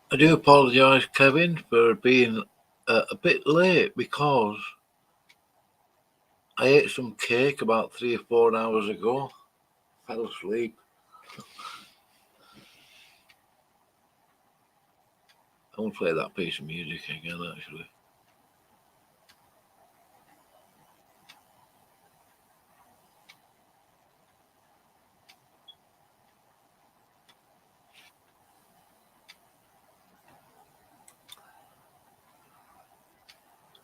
I do apologise, Kevin, for being a bit late because I ate some cake about 3 or 4 hours ago. Fell asleep. I want to play that piece of music again, actually.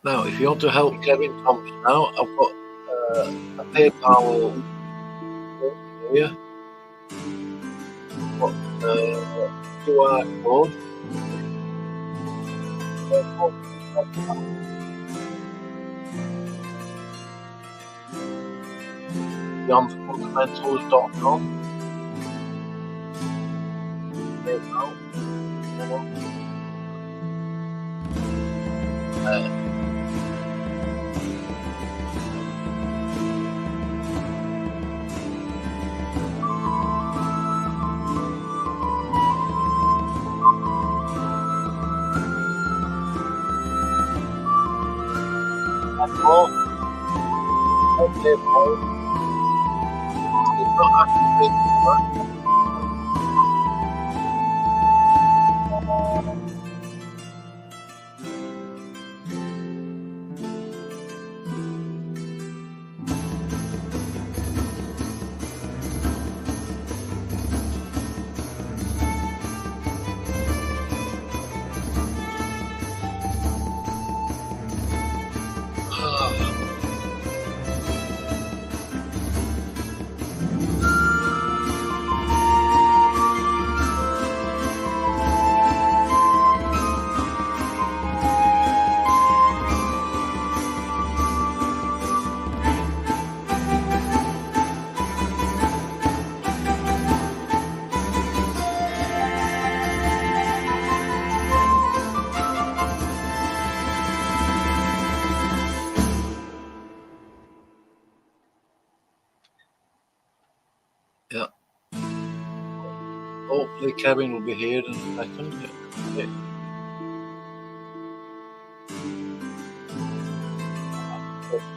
Now, if you want to help Kevin Thompson out, I've got a PayPal here. I've got QR code. BeyondFundamentals.com. PayPal. It's not actually hopefully Kevin will be here in a second.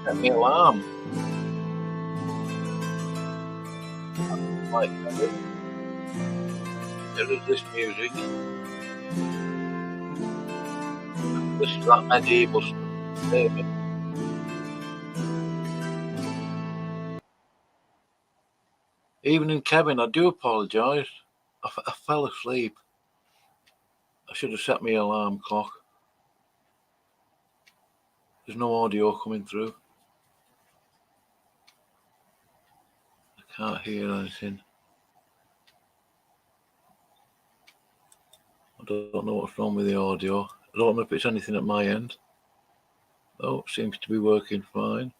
Set me alarm. Like, there is this music. listen to that medieval stuff. Maybe. Evening, Kevin. I do apologise. I fell asleep. I should have set my alarm clock. There's no audio coming through. I can't hear anything. I don't know what's wrong with the audio. I don't know if it's anything at my end. Oh, it seems to be working fine.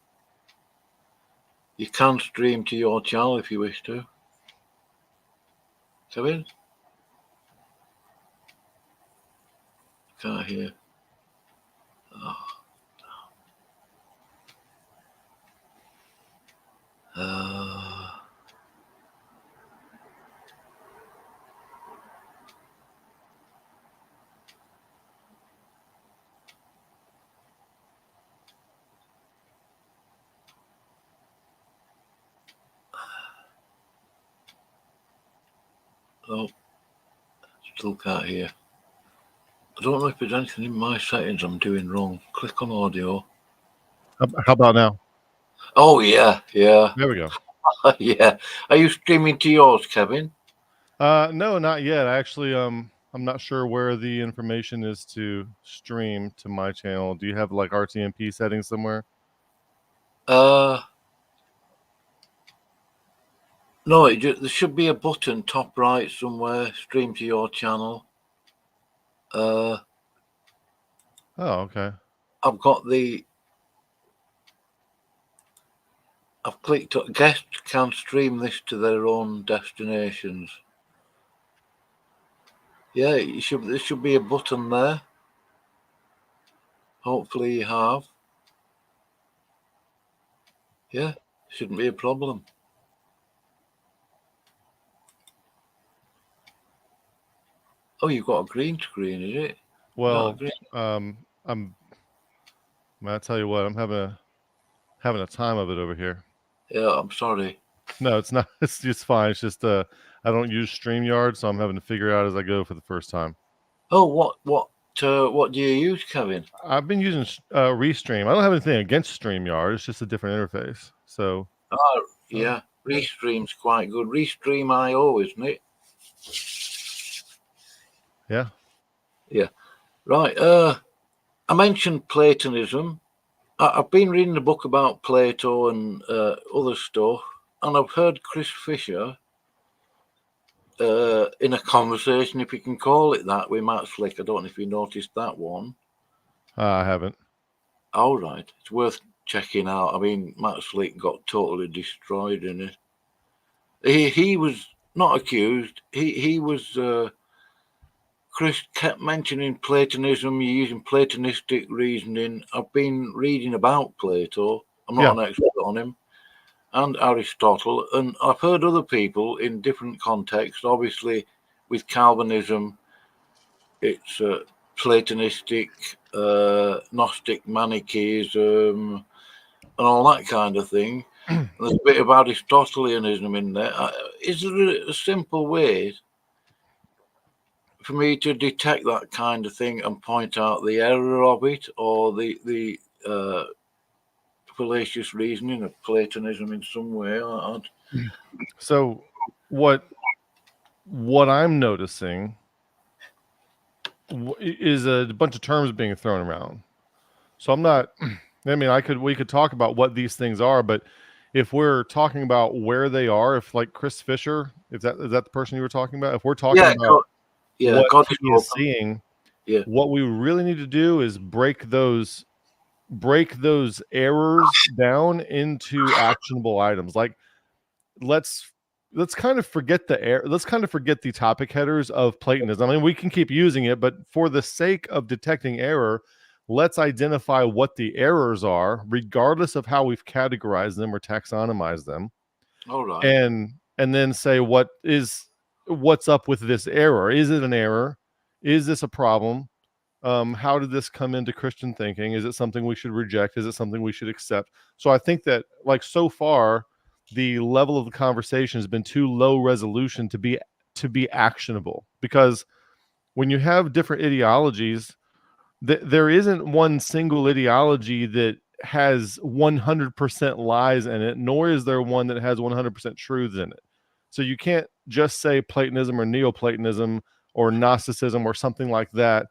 You can stream to your channel if you wish to. Kevin? Can't hear. Oh. Oh, still can't hear. I don't know if there's anything in my settings I'm doing wrong. Click on audio. How about now? Oh, yeah. There we go. Yeah. Are you streaming to yours, Kevin? No, not yet. Actually, I'm not sure where the information is to stream to my channel. Do you have like RTMP settings somewhere? No, there should be a button top right somewhere, stream to your channel. Oh, okay. I've clicked guests can stream this to their own destinations. Yeah, there should be a button there. Hopefully you have. Yeah, shouldn't be a problem. Oh, you've got a green screen, is it? Well, I'll tell you what, I'm having a time of it over here. Yeah, I'm sorry. No, it's not. It's just fine. It's just I don't use StreamYard, so I'm having to figure out as I go for the first time. Oh, what do you use, Kevin? I've been using Restream. I don't have anything against StreamYard. It's just a different interface. So. Oh, yeah, Restream's quite good. Restream.io, isn't it? Yeah. Yeah. Right. I mentioned Platonism. I've been reading a book about Plato and other stuff, and I've heard Chris Fisher in a conversation, if you can call it that, with Matt Slick. I don't know if you noticed that one. I haven't. All right. It's worth checking out. I mean, Matt Slick got totally destroyed in it. He was not accused. He was... Chris kept mentioning Platonism, you're using Platonistic reasoning. I've been reading about Plato. I'm not an expert on him. And Aristotle. And I've heard other people in different contexts. Obviously, with Calvinism, it's Platonistic, Gnostic Manichaeism, and all that kind of thing. There's a bit of Aristotelianism in there. Is there a simple way for me to detect that kind of thing and point out the error of it, or the fallacious reasoning of Platonism in some way? So what I'm noticing is a bunch of terms being thrown around. So I'm not, I mean, we could talk about what these things are, but if we're talking about where they are, if like Chris Fisher, is that the person you were talking about? If we're talking about what he is seeing, what we really need to do is break those errors down into actionable items. Like let's kind of forget the topic headers of Platonism. I mean, we can keep using it, but for the sake of detecting error, let's identify what the errors are, regardless of how we've categorized them or taxonomized them. All right. And then say what's up with this error. Is it an error? Is this a problem? How did this come into Christian thinking? Is it something we should reject? Is it something we should accept? So I think that, like, so far, the level of the conversation has been too low resolution to be actionable, because when you have different ideologies, there isn't one single ideology that has 100% lies in it, nor is there one that has 100% truths in it. So you can't just say Platonism or Neoplatonism or Gnosticism or something like that.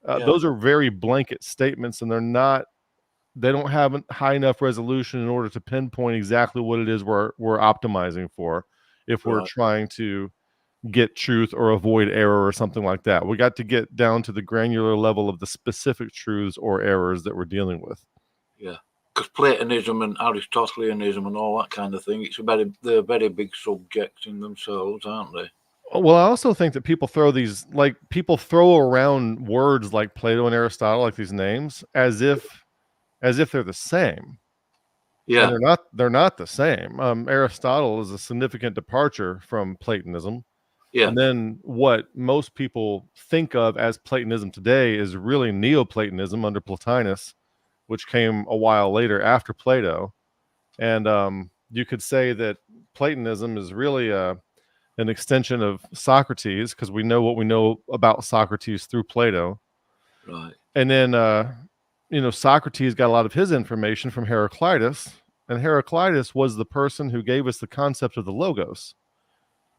Those are very blanket statements, and they don't have a high enough resolution in order to pinpoint exactly what it is we're optimizing for if we're trying to get truth or avoid error or something like that. We got to get down to the granular level of the specific truths or errors that we're dealing with. Yeah, because Platonism and Aristotelianism and all that kind of thing, they're very big subjects in themselves, aren't they? Well, I also think that people throw around words like Plato and Aristotle, like these names, as if they're the same. Yeah, and they're not the same. Aristotle is a significant departure from Platonism. yeah, And then what most people think of as Platonism today is really Neoplatonism under Plotinus, which came a while later after Plato. And you could say that Platonism is really an extension of Socrates, because we know what we know about Socrates through Plato. right. And then, Socrates got a lot of his information from Heraclitus, and Heraclitus was the person who gave us the concept of the Logos.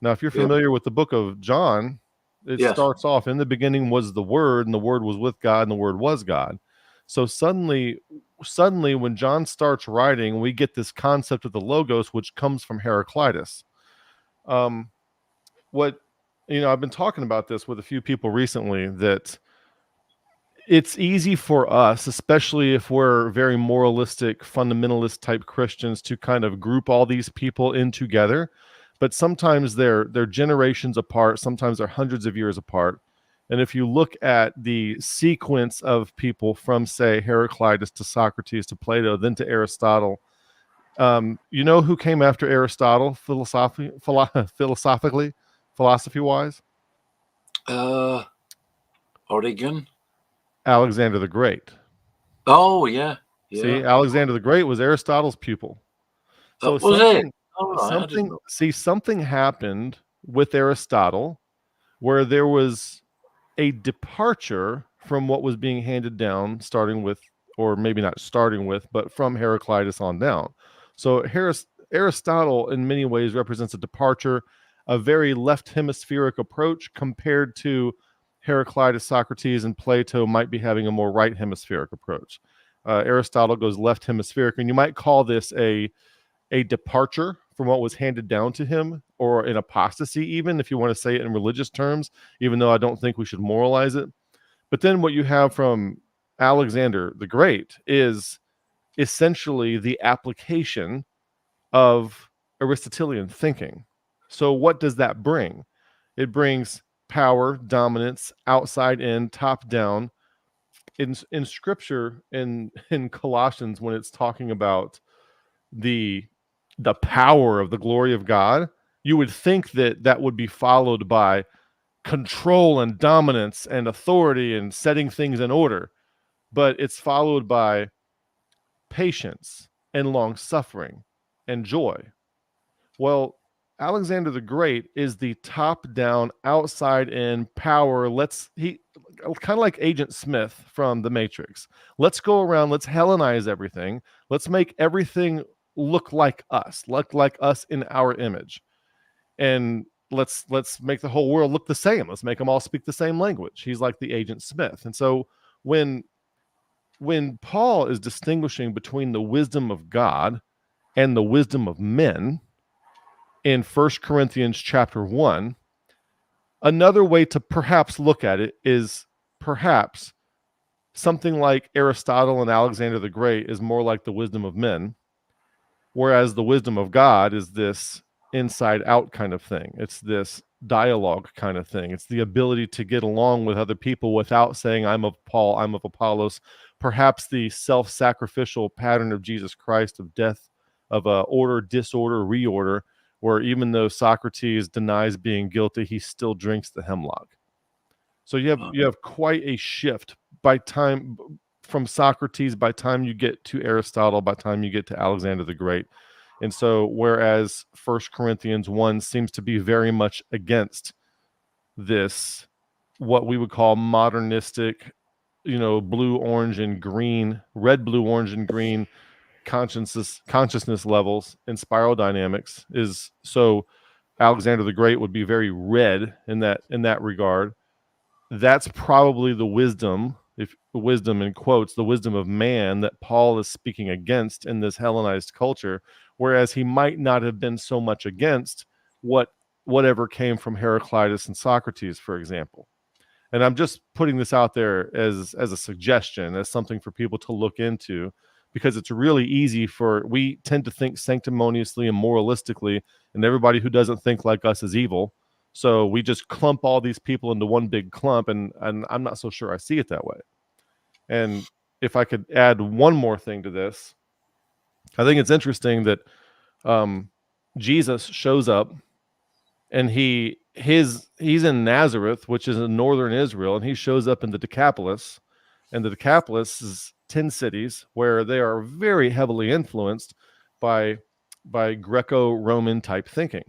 Now, if you're familiar with the book of John, it starts off, in the beginning was the Word, and the Word was with God, and the Word was God. So suddenly, when John starts writing, we get this concept of the Logos, which comes from Heraclitus. I've been talking about this with a few people recently, that it's easy for us, especially if we're very moralistic, fundamentalist type Christians, to kind of group all these people in together. But sometimes they're generations apart, sometimes they're hundreds of years apart. And if you look at the sequence of people from, say, Heraclitus to Socrates to Plato, then to Aristotle, who came after Aristotle philosophy-wise? Origen? Alexander the Great. Oh, yeah. See, Alexander the Great was Aristotle's pupil. So something happened with Aristotle where there was a departure from what was being handed down, starting with, or maybe not starting with, but from Heraclitus on down. So Aristotle in many ways represents a departure, a very left hemispheric approach, compared to Heraclitus, Socrates, and Plato might be having a more right hemispheric approach. Aristotle goes left hemispheric, and you might call this a departure from what was handed down to him, or an apostasy, even if you want to say it in religious terms, even though I don't think we should moralize it. But then what you have from Alexander the Great is essentially the application of Aristotelian thinking. So what does that bring? It brings power, dominance, outside in, top down. In Scripture, in Colossians, when it's talking about the power of the glory of God, you would think that would be followed by control and dominance and authority and setting things in order, but it's followed by patience and long suffering and joy. Well, Alexander the Great is the top down, outside in power. He kind of like Agent Smith from The Matrix. Let's go around, let's Hellenize everything, let's make everything look like us in our image, and let's make the whole world look the same. Let's make them all speak the same language. He's like the Agent Smith. And so when Paul is distinguishing between the wisdom of God and the wisdom of men in 1 Corinthians chapter 1, another way to perhaps look at it is perhaps something like Aristotle and Alexander the Great is more like the wisdom of men, whereas the wisdom of God is this inside out kind of thing. It's this dialogue kind of thing. It's the ability to get along with other people without saying, I'm of Paul, I'm of Apollos. Perhaps the self-sacrificial pattern of Jesus Christ, of death, of order, disorder, reorder, where even though Socrates denies being guilty, he still drinks the hemlock. So you have quite a shift from Socrates, by time you get to Aristotle, by time you get to Alexander the Great. And so whereas 1 Corinthians 1 seems to be very much against this, what we would call modernistic, blue, orange, and green, red, blue, orange, and green consciousness levels in spiral dynamics. Is so Alexander the Great would be very red in that regard. That's probably the wisdom, if wisdom in quotes, the wisdom of man that Paul is speaking against in this Hellenized culture, whereas he might not have been so much against whatever came from Heraclitus and Socrates, for example. And I'm just putting this out there as a suggestion, as something for people to look into, because it's really easy we tend to think sanctimoniously and moralistically, and everybody who doesn't think like us is evil. So we just clump all these people into one big clump, and I'm not so sure I see it that way. And if I could add one more thing to this, I think it's interesting that Jesus shows up, and he's in Nazareth, which is in northern Israel, and he shows up in the Decapolis, and the Decapolis is 10 cities where they are very heavily influenced by Greco-Roman type thinking.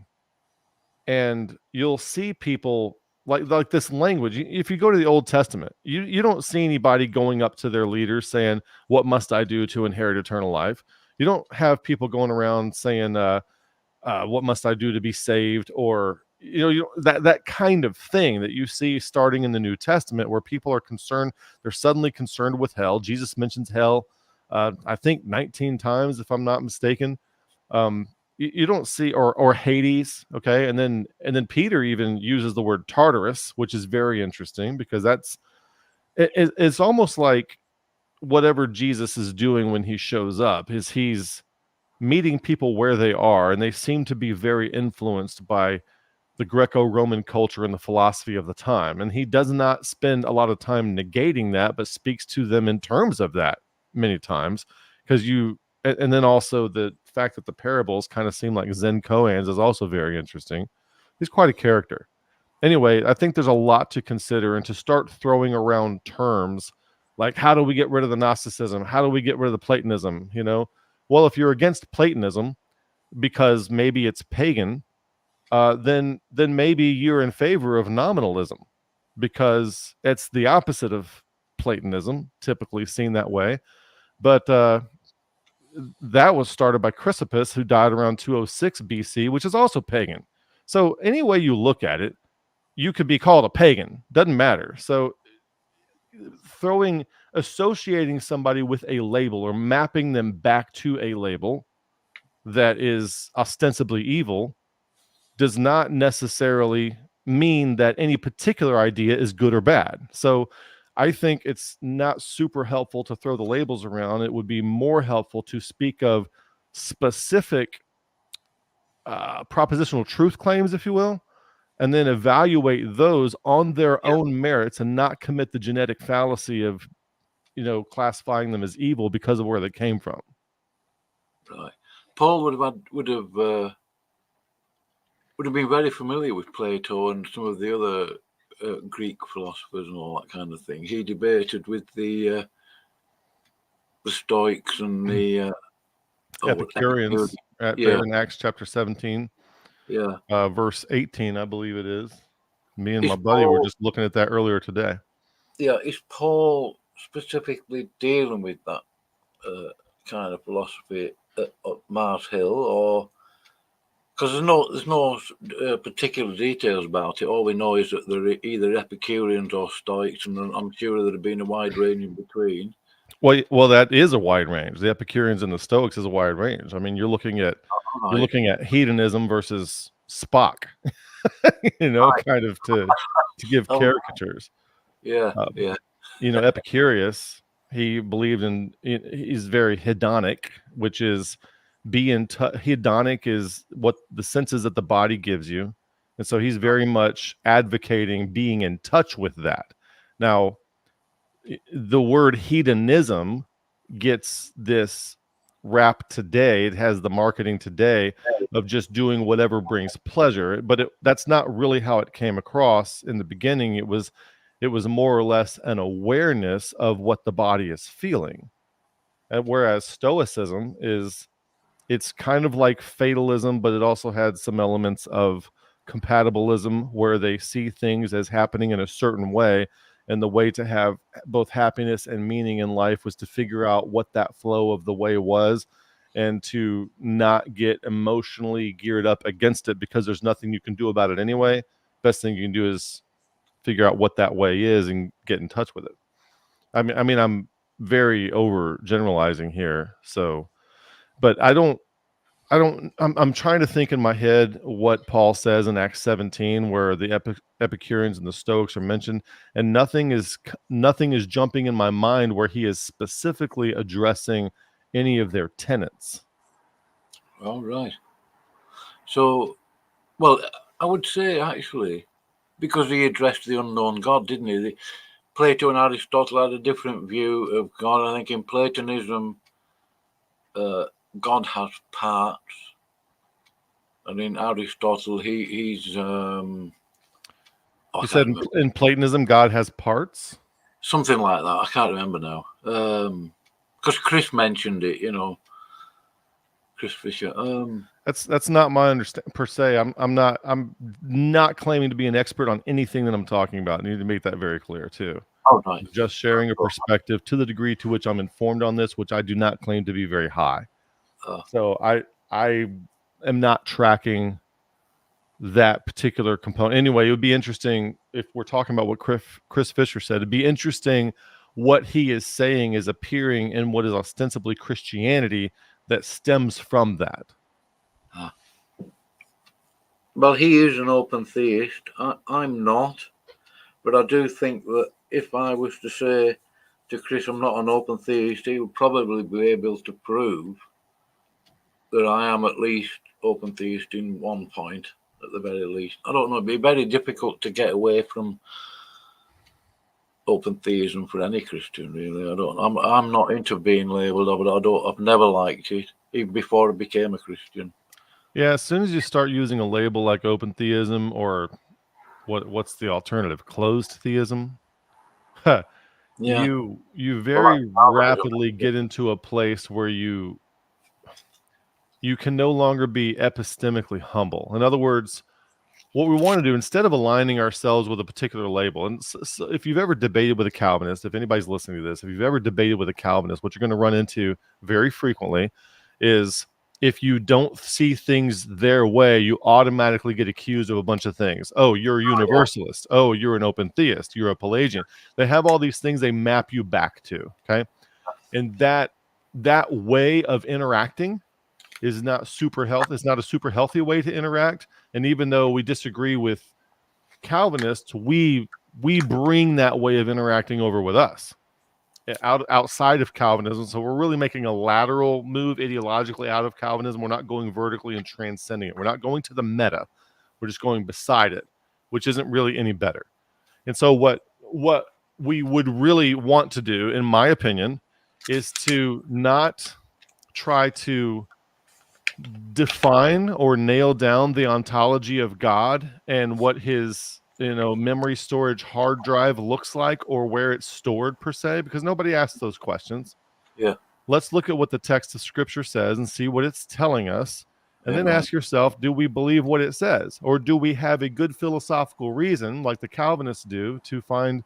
And you'll see people like this language. If you go to the Old Testament, you don't see anybody going up to their leaders saying, "What must I do to inherit eternal life?" You don't have people going around saying, "What must I do to be saved?" Or that kind of thing that you see starting in the New Testament, where people are concerned. They're suddenly concerned with hell. Jesus mentions hell, I think 19 times, if I'm not mistaken. You don't see or Hades, okay, and then Peter even uses the word Tartarus, which is very interesting, because it's almost like whatever Jesus is doing when he shows up is he's meeting people where they are, and they seem to be very influenced by the Greco-Roman culture and the philosophy of the time, and he does not spend a lot of time negating that, but speaks to them in terms of that many times, and then also the fact that the parables kind of seem like Zen koans is also very interesting. He's quite a character. Anyway, I think there's a lot to consider, and to start throwing around terms like, how do we get rid of the Gnosticism? How do we get rid of the Platonism? Well, if you're against Platonism because maybe it's pagan, then maybe you're in favor of nominalism, because it's the opposite of Platonism, typically seen that way. But that was started by Chrysippus, who died around 206 BC, which is also pagan. So any way you look at it, you could be called a pagan. Doesn't matter. So associating somebody with a label, or mapping them back to a label that is ostensibly evil, does not necessarily mean that any particular idea is good or bad. So I think it's not super helpful to throw the labels around. It would be more helpful to speak of specific propositional truth claims, if you will, and then evaluate those on their own merits, and not commit the genetic fallacy of classifying them as evil because of where they came from. Right. Paul would have been very familiar with Plato and some of the other Greek philosophers and all that kind of thing. He debated with the Stoics and the Epicureans there in Acts chapter 17, verse 18, I believe it is. Me and my buddy were just looking at that earlier today. Yeah, is Paul specifically dealing with that kind of philosophy at Mars Hill, or because there's no particular details about it? All we know is that they're either Epicureans or Stoics, and I'm sure there have been a wide range in between. Well, that is a wide range. The Epicureans and the Stoics is a wide range. I mean, you're looking at hedonism versus Spock, kind of to give caricatures. Epicurus, he believed he's very hedonic, which is hedonic is what the senses that the body gives you. And so he's very much advocating being in touch with that. Now, the word hedonism gets this rap today. It has the marketing today of just doing whatever brings pleasure, but that's not really how it came across in the beginning. It was more or less an awareness of what the body is feeling. And whereas Stoicism it's kind of like fatalism, but it also had some elements of compatibilism, where they see things as happening in a certain way, and the way to have both happiness and meaning in life was to figure out what that flow of the way was, and to not get emotionally geared up against it because there's nothing you can do about it anyway. Best thing you can do is figure out what that way is and get in touch with it. I mean, I'm very over generalizing here. So, but I'm trying to think in my head what Paul says in Acts 17, where the Epicureans and the Stoics are mentioned, and nothing is jumping in my mind where he is specifically addressing any of their tenets. All right. So, well, I would say actually, because he addressed the unknown God, didn't he? Plato and Aristotle had a different view of God. I think in Platonism, God has parts, and in Aristotle, he's. You said in Platonism, God has parts. Something like that. I can't remember now. Because Chris mentioned it, Chris Fisher. That's not my understanding per se. I'm not claiming to be an expert on anything that I'm talking about. I need to make that very clear too. Oh, right. Just sharing a perspective to the degree to which I'm informed on this, which I do not claim to be very high. So I am not tracking that particular component. Anyway, it would be interesting if we're talking about what Chris Fisher said. It'd be interesting what he is saying is appearing in what is ostensibly Christianity that stems from that. Well, he is an open theist. I'm not, but I do think that if I was to say to Chris I'm not an open theist, he would probably be able to prove that I am at least open theist in one point, at the very least. I don't know, it'd be very difficult to get away from open theism for any Christian, really. I'm not into being labelled, but I've never liked it, even before I became a Christian. Yeah, as soon as you start using a label like open theism, or what's the alternative, closed theism, yeah. you very rapidly get into a place where you can no longer be epistemically humble. In other words, what we want to do, instead of aligning ourselves with a particular label, and so if you've ever debated with a Calvinist, if anybody's listening to this, if you've ever debated with a Calvinist, what you're going to run into very frequently is, if you don't see things their way, you automatically get accused of a bunch of things. Oh, you're a universalist. Oh, you're an open theist. You're a Pelagian. They have all these things they map you back to. Okay. And that way of interacting is not super healthy. It's not a super healthy way to interact. And even though we disagree with Calvinists, we bring that way of interacting over with us outside of Calvinism. So we're really making a lateral move ideologically out of Calvinism. We're not going vertically and transcending it. We're not going to the meta. We're just going beside it, which isn't really any better. And so what we would really want to do, in my opinion, is to not try to define or nail down the ontology of God and what his memory storage hard drive looks like, or where it's stored per se, because nobody asks those questions. Yeah. Let's look at what the text of Scripture says and see what it's telling us, and then ask yourself, do we believe what it says, or do we have a good philosophical reason, like the Calvinists do, to find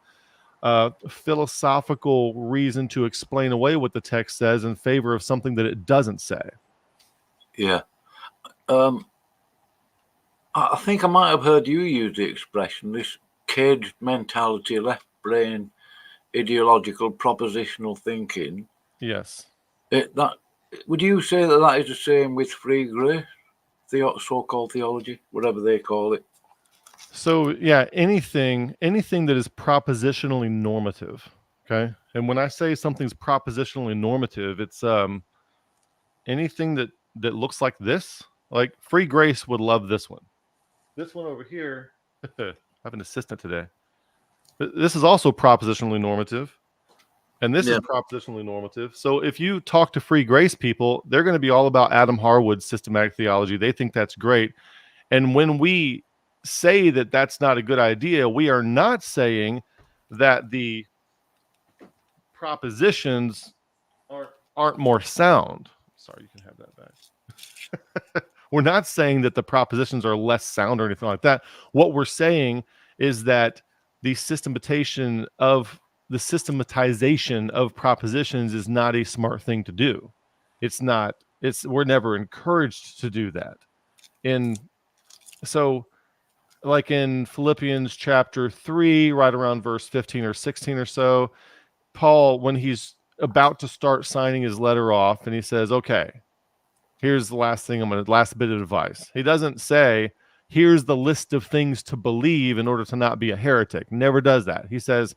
philosophical reason to explain away what the text says in favor of something that it doesn't say? Yeah. I think I might have heard you use the expression, this caged mentality, left brain, ideological, propositional thinking. Yes. Would you say that is the same with free grace, the so-called theology, whatever they call it? So yeah, anything that is propositionally normative. Okay. And when I say something's propositionally normative, it's anything that looks like this. Like free grace would love this one. This one over here, I have an assistant today. This is also propositionally normative. And this is propositionally normative. So if you talk to free grace people, they're going to be all about Adam Harwood's systematic theology. They think that's great. And when we say that that's not a good idea, we are not saying that the propositions aren't more sound. Sorry, you can have that back. We're not saying that the propositions are less sound or anything like that. What we're saying is that the systematization of propositions is not a smart thing to do. It's not. We're never encouraged to do that. So like in Philippians chapter 3, right around verse 15 or 16 or so, Paul, when he's about to start signing his letter off, and he says, okay, here's the last bit of advice. He doesn't say, here's the list of things to believe in order to not be a heretic. Never does that. He says,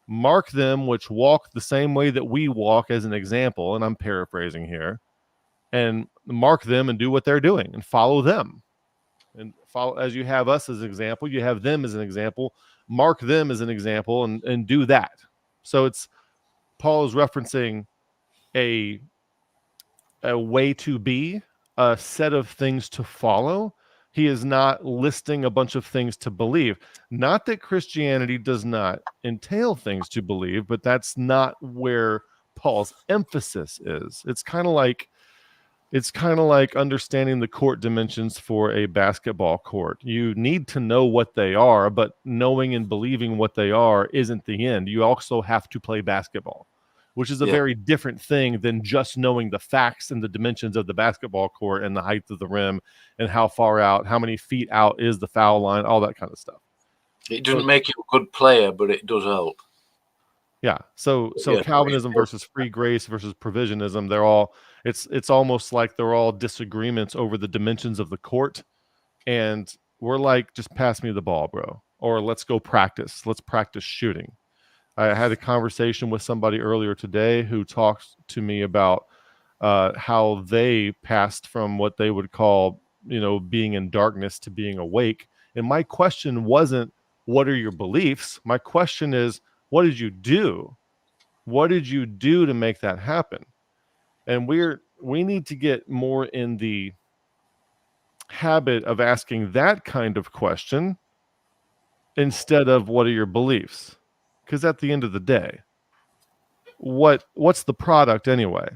mark them which walk the same way that we walk as an example. And I'm paraphrasing here. And mark them and do what they're doing and follow them. And follow, as you have us as an example, you have them as an example. Mark them as an example and do that. So Paul is referencing a way to be, a set of things to follow. He is not listing a bunch of things to believe. Not that Christianity does not entail things to believe, but that's not where Paul's emphasis is. It's kind of like understanding the court dimensions for a basketball court. You need to know what they are, but knowing and believing what they are isn't the end. You also have to play basketball, which is a very different thing than just knowing the facts and the dimensions of the basketball court and the height of the rim and how far out, how many feet out is the foul line, all that kind of stuff. It doesn't make you a good player, but it does help. Yeah. So Calvinism versus free grace versus provisionism, it's almost like they're all disagreements over the dimensions of the court. And we're like, just pass me the ball, bro. Or let's go practice. Let's practice shooting. I had a conversation with somebody earlier today who talked to me about how they passed from what they would call, being in darkness to being awake. And my question wasn't, what are your beliefs? My question is, what did you do? What did you do to make that happen? And we need to get more in the habit of asking that kind of question instead of what are your beliefs? Because at the end of the day, what's the product anyway?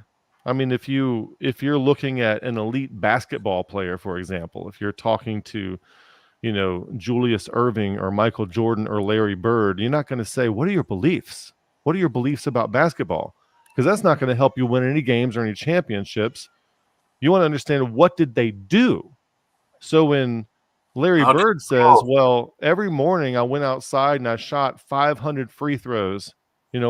I mean, if you're looking at an elite basketball player, for example, if you're talking to, Julius Erving or Michael Jordan or Larry Bird, you're not going to say, what are your beliefs? What are your beliefs about basketball? Because that's not going to help you win any games or any championships. You want to understand, what did they do? So when Larry Bird says, well, every morning I went outside and I shot 500 free throws,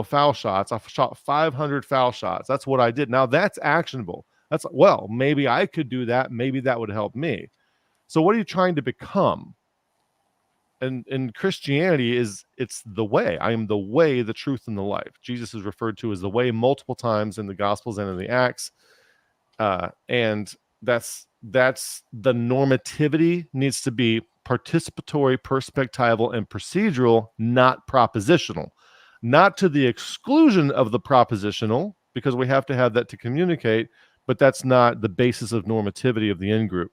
foul shots. I shot 500 foul shots. That's what I did. Now that's actionable. That's, well, maybe I could do that. Maybe that would help me. So what are you trying to become? And Christianity it's the way. I am the way, the truth, and the life. Jesus is referred to as the way multiple times in the Gospels and in the Acts. And that's the normativity needs to be participatory, perspectival, and procedural, not propositional. Not to the exclusion of the propositional, because we have to have that to communicate, but that's not the basis of normativity of the in-group.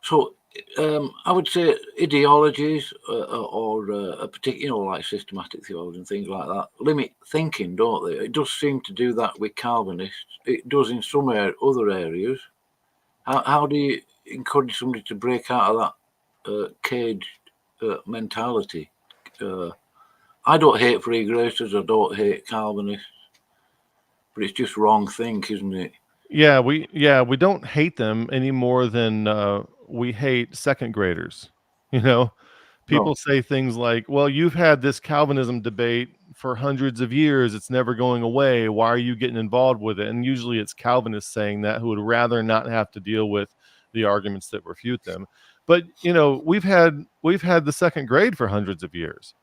So I would say ideologies or a particular, like systematic theology and things like that, limit thinking, don't they? It does seem to do that with Calvinists. It does in some other areas. How do you encourage somebody to break out of that caged mentality? I don't hate free gracers, I don't hate Calvinists, but it's just wrong think, isn't it? Yeah, we don't hate them any more than we hate second graders. People say things like, well, you've had this Calvinism debate for hundreds of years. It's never going away. Why are you getting involved with it? And usually it's Calvinists saying that, who would rather not have to deal with the arguments that refute them. But, we've had the second grade for hundreds of years.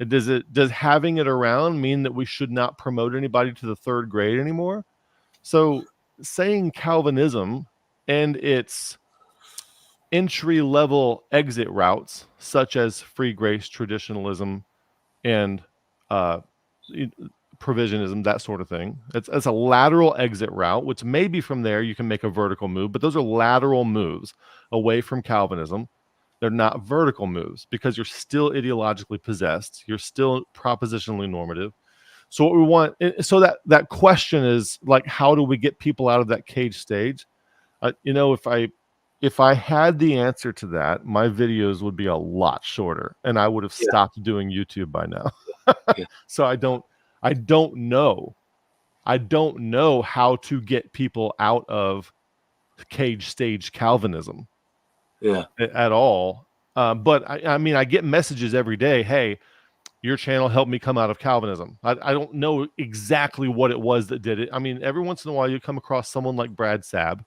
Does having it around mean that we should not promote anybody to the third grade anymore? So saying Calvinism and its entry-level exit routes, such as free grace, traditionalism, and provisionism, that sort of thing. It's a lateral exit route, which maybe from there you can make a vertical move, but those are lateral moves away from Calvinism. They're not vertical moves because you're still ideologically possessed. You're still propositionally normative. So what we want, so that question is like, how do we get people out of that cage stage? if I had the answer to that, my videos would be a lot shorter, and I would have stopped doing YouTube by now. Yeah. So I don't know. I don't know how to get people out of cage stage Calvinism Yeah. at all. But I mean, I get messages every day. Hey, your channel helped me come out of Calvinism. I don't know exactly what it was that did it. I mean, every once in a while you come across someone like Brad Sabb,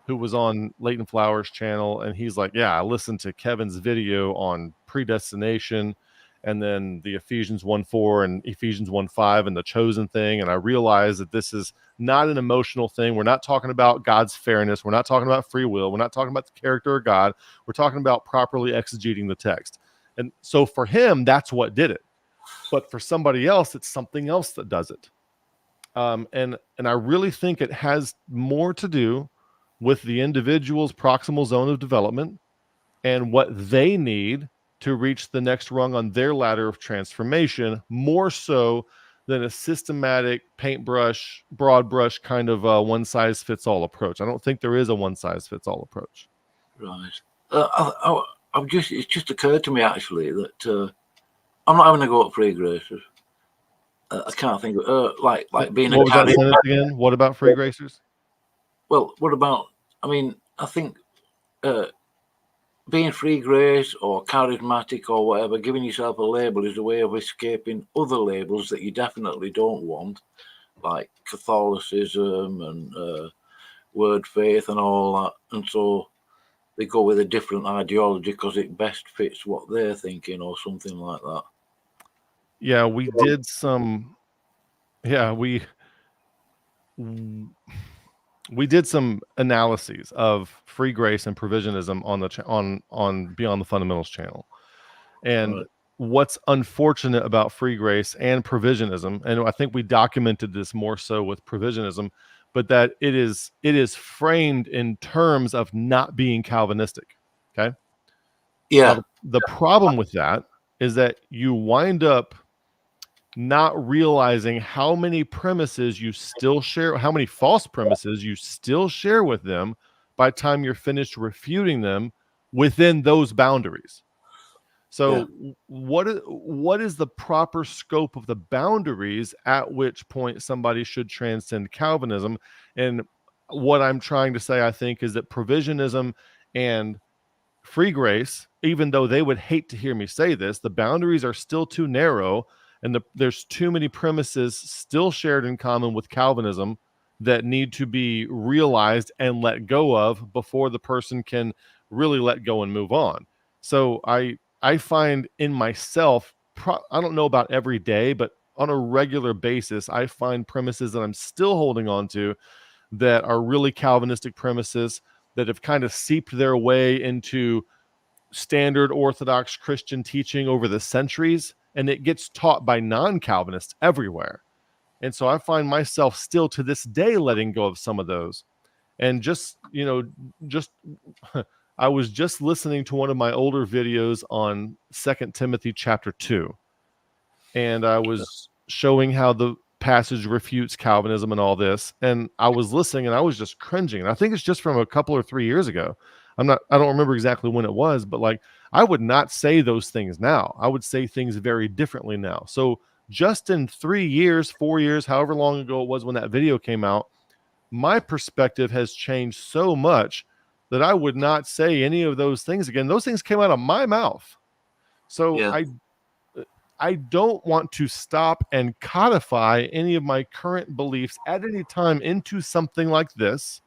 who was on Leighton Flowers' channel, and he's like, yeah, I listened to Kevin's video on predestination and then the Ephesians 1:4 and Ephesians 1:5 and the chosen thing, and I realized that this is not an emotional thing. We're not talking about God's fairness. We're not talking about free will. We're not talking about the character of God. We're talking about properly exegeting the text. And so for him, that's what did it. But for somebody else, it's something else that does it. And I really think it has more to do with the individual's proximal zone of development and what they need to reach the next rung on their ladder of transformation, more so than a systematic paintbrush, broad brush kind of one size fits all approach. I don't think there is a one size fits all approach. Right. It's just occurred to me actually that I'm not having a go at free gracers. I can't think of like being what a was that sentence again? What about free gracers? Well, what about? I mean, I think being free grace or charismatic or whatever, giving yourself a label is a way of escaping other labels that you definitely don't want, like Catholicism and word faith and all that. And so they go with a different ideology because it best fits what they're thinking or something like that. Yeah, we did some. Yeah, we did some analyses of free grace and provisionism on the on Beyond the Fundamentals channel. And what's unfortunate about free grace and provisionism, and I think we documented this more so with provisionism, but that it is framed in terms of not being Calvinistic. Okay. Yeah. Now, the problem with that is that you wind up not realizing how many premises you still share, how many false premises you still share with them by the time you're finished refuting them within those boundaries. So what is the proper scope of the boundaries at which point somebody should transcend Calvinism? And what I'm trying to say, I think, is that provisionism and free grace, even though they would hate to hear me say this, the boundaries are still too narrow, and there's too many premises still shared in common with Calvinism that need to be realized and let go of before the person can really let go and move on. So I find in myself, I don't know about every day, but on a regular basis, I find premises that I'm still holding on to that are really Calvinistic premises that have kind of seeped their way into standard Orthodox Christian teaching over the centuries, and it gets taught by non-Calvinists everywhere. And so I find myself still to this day letting go of some of those. And just I was just listening to one of my older videos on 2 Timothy chapter 2, and I was showing how the passage refutes Calvinism and all this, and I was listening and I was just cringing. And I think it's just from a couple or 3 years ago. I don't remember exactly when it was, but like, I would not say those things now. I would say things very differently now. So just in 3 years, 4 years, however long ago it was when that video came out, my perspective has changed so much that I would not say any of those things again. Those things came out of my mouth. So I don't want to stop and codify any of my current beliefs at any time into something like this,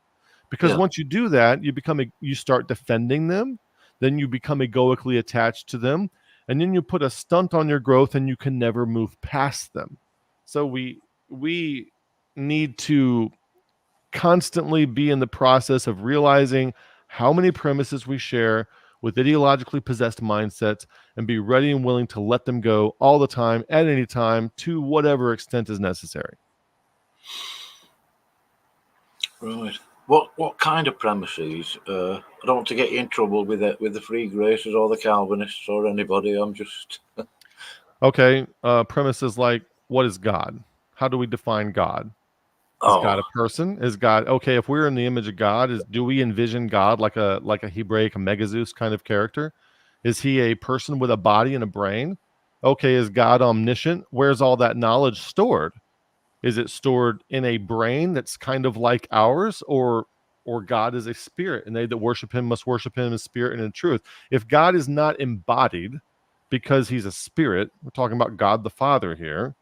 because once you do that, you start defending them, then you become egoically attached to them, and then you put a stunt on your growth and you can never move past them. So we need to constantly be in the process of realizing how many premises we share with ideologically possessed mindsets and be ready and willing to let them go all the time, at any time, to whatever extent is necessary. Right. What kind of premises? I don't want to get you in trouble with the free gracers or the Calvinists or anybody. I'm just okay. Premises like, what is God? How do we define God? God a person? Is God okay? If we're in the image of God, do we envision God like a Hebraic Megazeus kind of character? Is he a person with a body and a brain? Okay, is God omniscient? Where's all that knowledge stored? Is it stored in a brain that's kind of like ours, or God is a spirit, and they that worship him must worship him in spirit and in truth? If God is not embodied because he's a spirit, we're talking about God the Father here,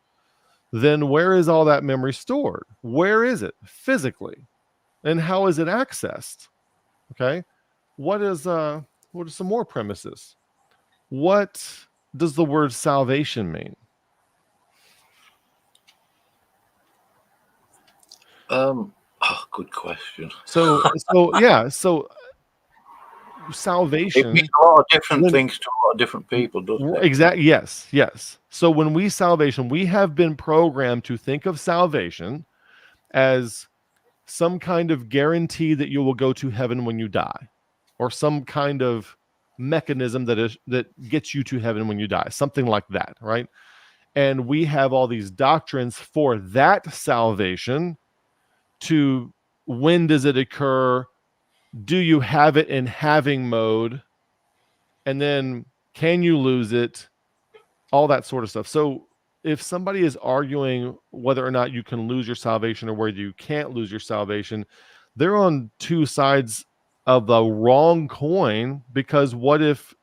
then where is all that memory stored? Where is it physically? And how is it accessed? Okay. What are some more premises? What does the word salvation mean? Good question. So salvation. It means a lot of different things to a lot of different people, doesn't it? Exactly. Yes. So when we have been programmed to think of salvation as some kind of guarantee that you will go to heaven when you die, or some kind of mechanism that gets you to heaven when you die, something like that, right? And we have all these doctrines for that salvation. To when does it occur? Do you have it in having mode? And then can you lose it? All that sort of stuff. So if somebody is arguing whether or not you can lose your salvation or whether you can't lose your salvation, they're on two sides of the wrong coin, because what if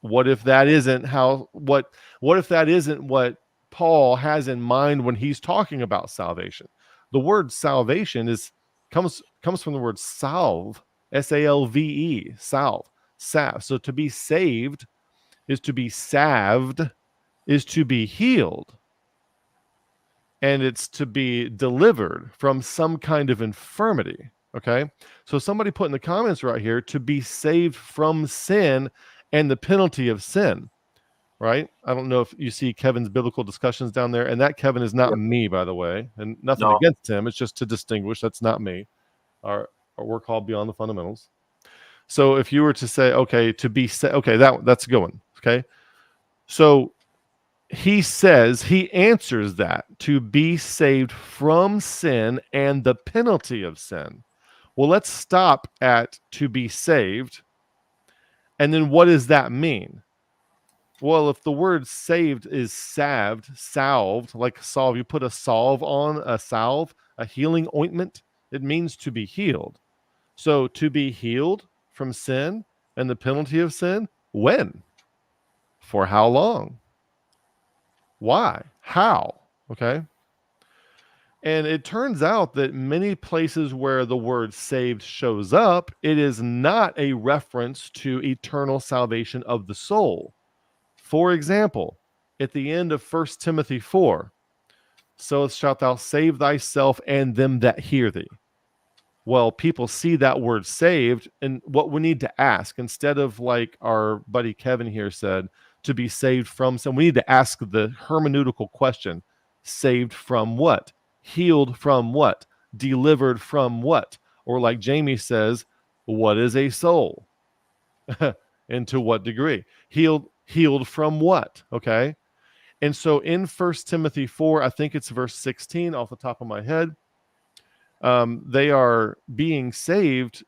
that isn't what if that isn't what Paul has in mind when he's talking about salvation? The word salvation comes from the word salve, salve, salve. So to be saved is to be salved, is to be healed, and it's to be delivered from some kind of infirmity. Okay, so somebody put in the comments right here, to be saved from sin and the penalty of sin. Right? I don't know if you see Kevin's biblical discussions down there, and that Kevin is not me, by the way, and nothing against him. It's just to distinguish. That's not me. Our work called Beyond the Fundamentals. So if you were to say, okay, to be okay, that's a good one. Okay, so he answers that, to be saved from sin and the penalty of sin. Well, let's stop at to be saved. And then what does that mean? Well, if the word saved is salved, like salve, you put a salve on a salve, a healing ointment, it means to be healed. So to be healed from sin and the penalty of sin, when? For how long? Why? How? Okay. And it turns out that many places where the word saved shows up, it is not a reference to eternal salvation of the soul. For example, at the end of 1 Timothy 4, so shalt thou save thyself and them that hear thee. Well, people see that word saved, and what we need to ask, instead of like our buddy Kevin here said, to be saved from sin, we need to ask the hermeneutical question: saved from what? Healed from what? Delivered from what? Or like Jamie says, what is a soul? And to what degree? Healed from what? Okay. And so in 1 Timothy 4, I think it's verse 16 off the top of my head, they are being saved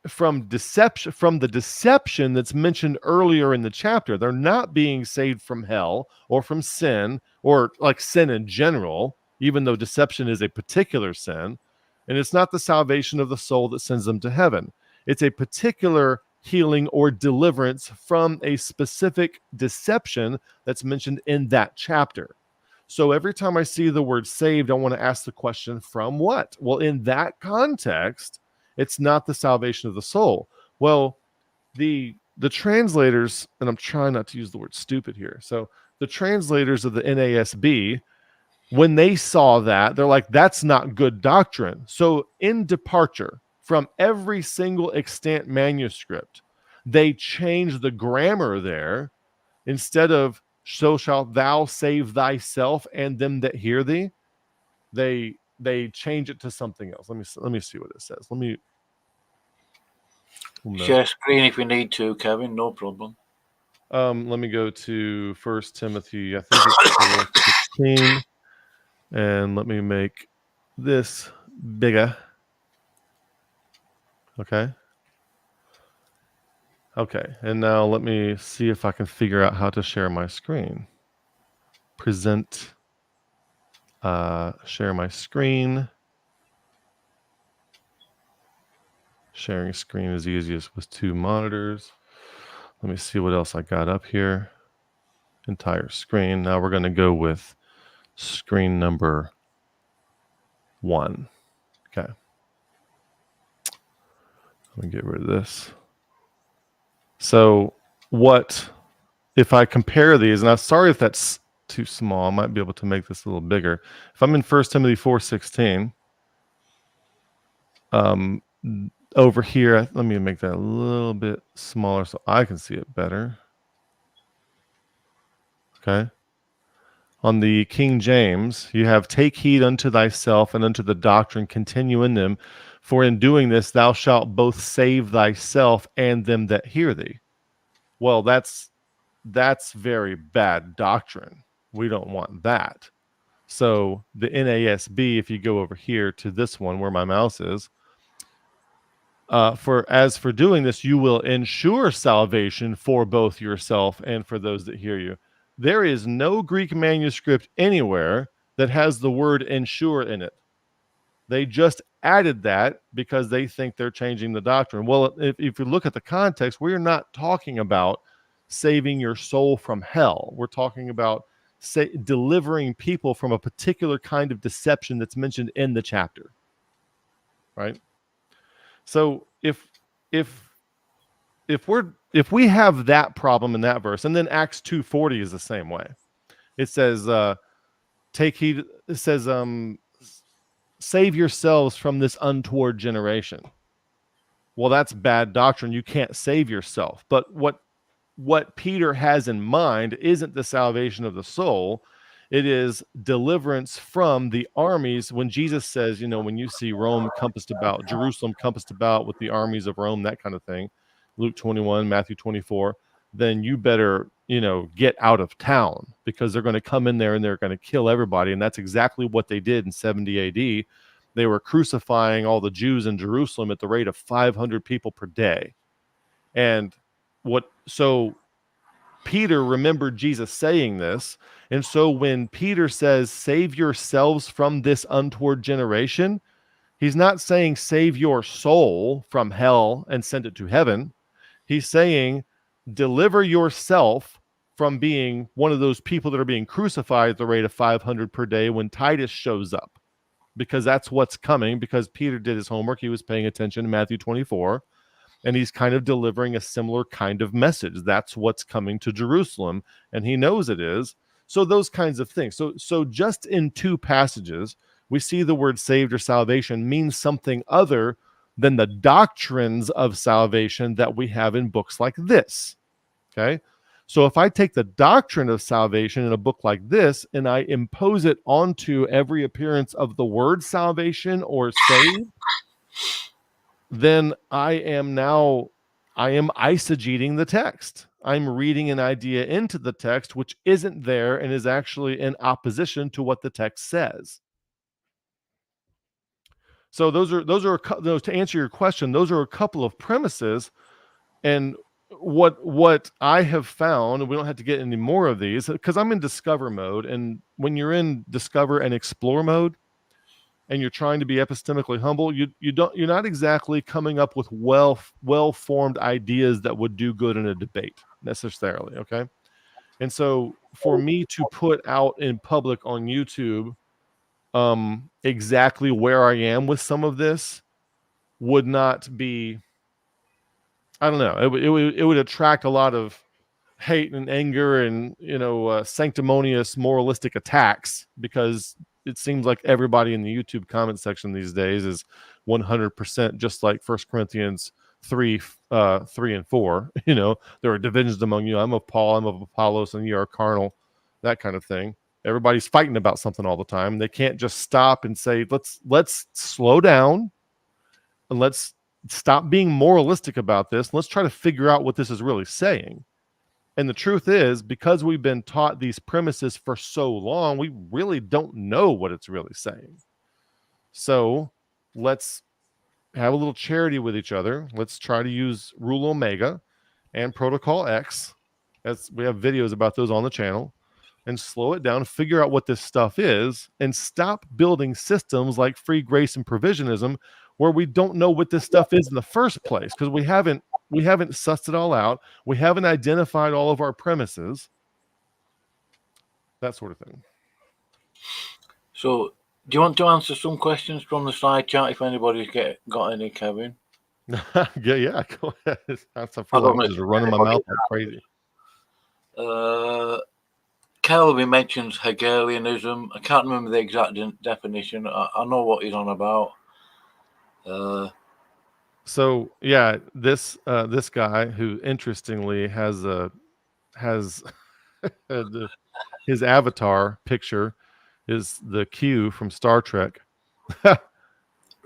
from the deception that's mentioned earlier in the chapter. They're not being saved from hell or from sin, or like sin in general, even though deception is a particular sin. And it's not the salvation of the soul that sends them to heaven. It's a particular healing or deliverance from a specific deception that's mentioned in that chapter. So every time I see the word saved, I want to ask the question, from what? Well, in that context, it's not the salvation of the soul. Well, the translators, and I'm trying not to use the word stupid here. So the translators of the NASB, when they saw that, they're like, that's not good doctrine. So in Departure, from every single extant manuscript, they changed the grammar there. Instead of so shalt thou save thyself and them that hear thee, they change it to something else. Let me see what it says. Share screen if you need to, Kevin. No problem. Let me go to 1 Timothy. I think it's 16, and let me make this bigger. Okay. Okay, and now let me see if I can figure out how to share my screen. Present, share my screen. Sharing screen is easiest with 2 monitors. Let me see what else I got up here. Entire screen. Now we're going to go with screen number 1. Okay. Let me get rid of this. So what if I compare these, and I'm sorry if that's too small, I might be able to make this a little bigger. If I'm in 1 Timothy 4:16, over here, let me make that a little bit smaller so I can see it better. Okay. On the King James, you have, take heed unto thyself and unto the doctrine, continue in them, for in doing this thou shalt both save thyself and them that hear thee. Well, that's very bad doctrine. We don't want that. So the NASB, if you go over here to this one where my mouse is, for doing this, you will ensure salvation for both yourself and for those that hear you. There is no Greek manuscript anywhere that has the word ensure in it. They just added that because they think they're changing the doctrine. Well, if you look at the context, we're not talking about saving your soul from hell. We're talking about delivering people from a particular kind of deception that's mentioned in the chapter, right? So if we have that problem in that verse, and then Acts 2:40 is the same way. It says, take heed. It says, save yourselves from this untoward generation. Well, that's bad doctrine. You can't save yourself. But what Peter has in mind isn't the salvation of the soul. It is deliverance from the armies. When Jesus says, when you see Rome compassed about, Jerusalem compassed about with the armies of Rome, that kind of thing, Luke 21, Matthew 24, then you better, get out of town, because they're going to come in there and they're going to kill everybody. And that's exactly what they did in 70 AD. They were crucifying all the Jews in Jerusalem at the rate of 500 people per day. And so Peter remembered Jesus saying this. And so when Peter says, save yourselves from this untoward generation, he's not saying save your soul from hell and send it to heaven. He's saying deliver yourself from being one of those people that are being crucified at the rate of 500 per day when Titus shows up, because that's what's coming, because Peter did his homework. He was paying attention to Matthew 24. And he's kind of delivering a similar kind of message. That's what's coming to Jerusalem, and he knows it is. So those kinds of things. So just in 2 passages, we see the word saved or salvation means something other than the doctrines of salvation that we have in books like this. Okay? So if I take the doctrine of salvation in a book like this and I impose it onto every appearance of the word salvation or saved, then I am eisegeting the text. I'm reading an idea into the text which isn't there and is actually in opposition to what the text says. So those are to answer your question, those are a couple of premises. And what I have found, and we don't have to get any more of these because I'm in discover mode, and when you're in discover and explore mode, and you're trying to be epistemically humble, you're not exactly coming up with well-formed ideas that would do good in a debate necessarily, okay? And so for me to put out in public on YouTube exactly where I am with some of this would not be, I don't know, it would attract a lot of hate and anger and sanctimonious moralistic attacks, because it seems like everybody in the YouTube comment section these days is 100% just like 1 Corinthians 3 and 4. There are divisions among you. I'm of Paul, I'm of Apollos, and you are carnal, that kind of thing. Everybody's fighting about something all the time. They can't just stop and say, let's slow down and let's stop being moralistic about this. Let's try to figure out what this is really saying. And the truth is, because we've been taught these premises for so long, we really don't know what it's really saying. So let's have a little charity with each other. Let's try to use Rule Omega and Protocol X. As we have videos about those on the channel, and slow it down, figure out what this stuff is, and stop building systems like free grace and provisionism where we don't know what this stuff is in the first place, because we haven't sussed it all out. We haven't identified all of our premises, that sort of thing. So, do you want to answer some questions from the side chat if anybody's got any, Kevin? yeah, go ahead. I feel like I'm just running my mouth like crazy. Kelvin mentions Hegelianism. I can't remember the exact definition. I know what he's on about. So yeah, this guy, who interestingly has his avatar picture is the Q from Star Trek.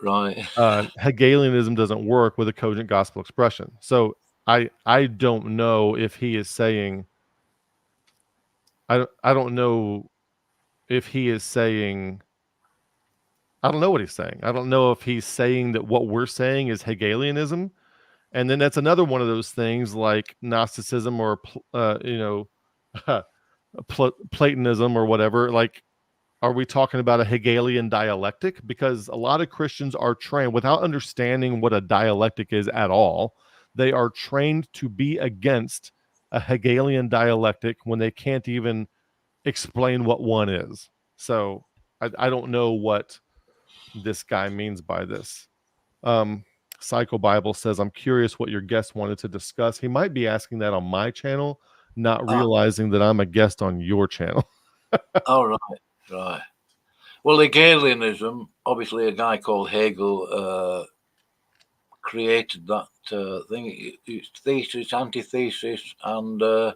Right. Hegelianism doesn't work with a cogent gospel expression. So I don't know if he is saying. I don't know if he is saying. I don't know what he's saying. I don't know if he's saying that what we're saying is Hegelianism, and then that's another one of those things like Gnosticism or Platonism or whatever. Like, are we talking about a Hegelian dialectic? Because a lot of Christians are trained without understanding what a dialectic is at all. They are trained to be against a Hegelian dialectic when they can't even explain what one is. So I don't know what this guy means by this. Psycho Bible says, I'm curious what your guest wanted to discuss. He might be asking that on my channel, not realizing that I'm a guest on your channel. Oh, right. Well, Hegelianism, obviously a guy called Hegel created that thing. It's thesis, antithesis, and I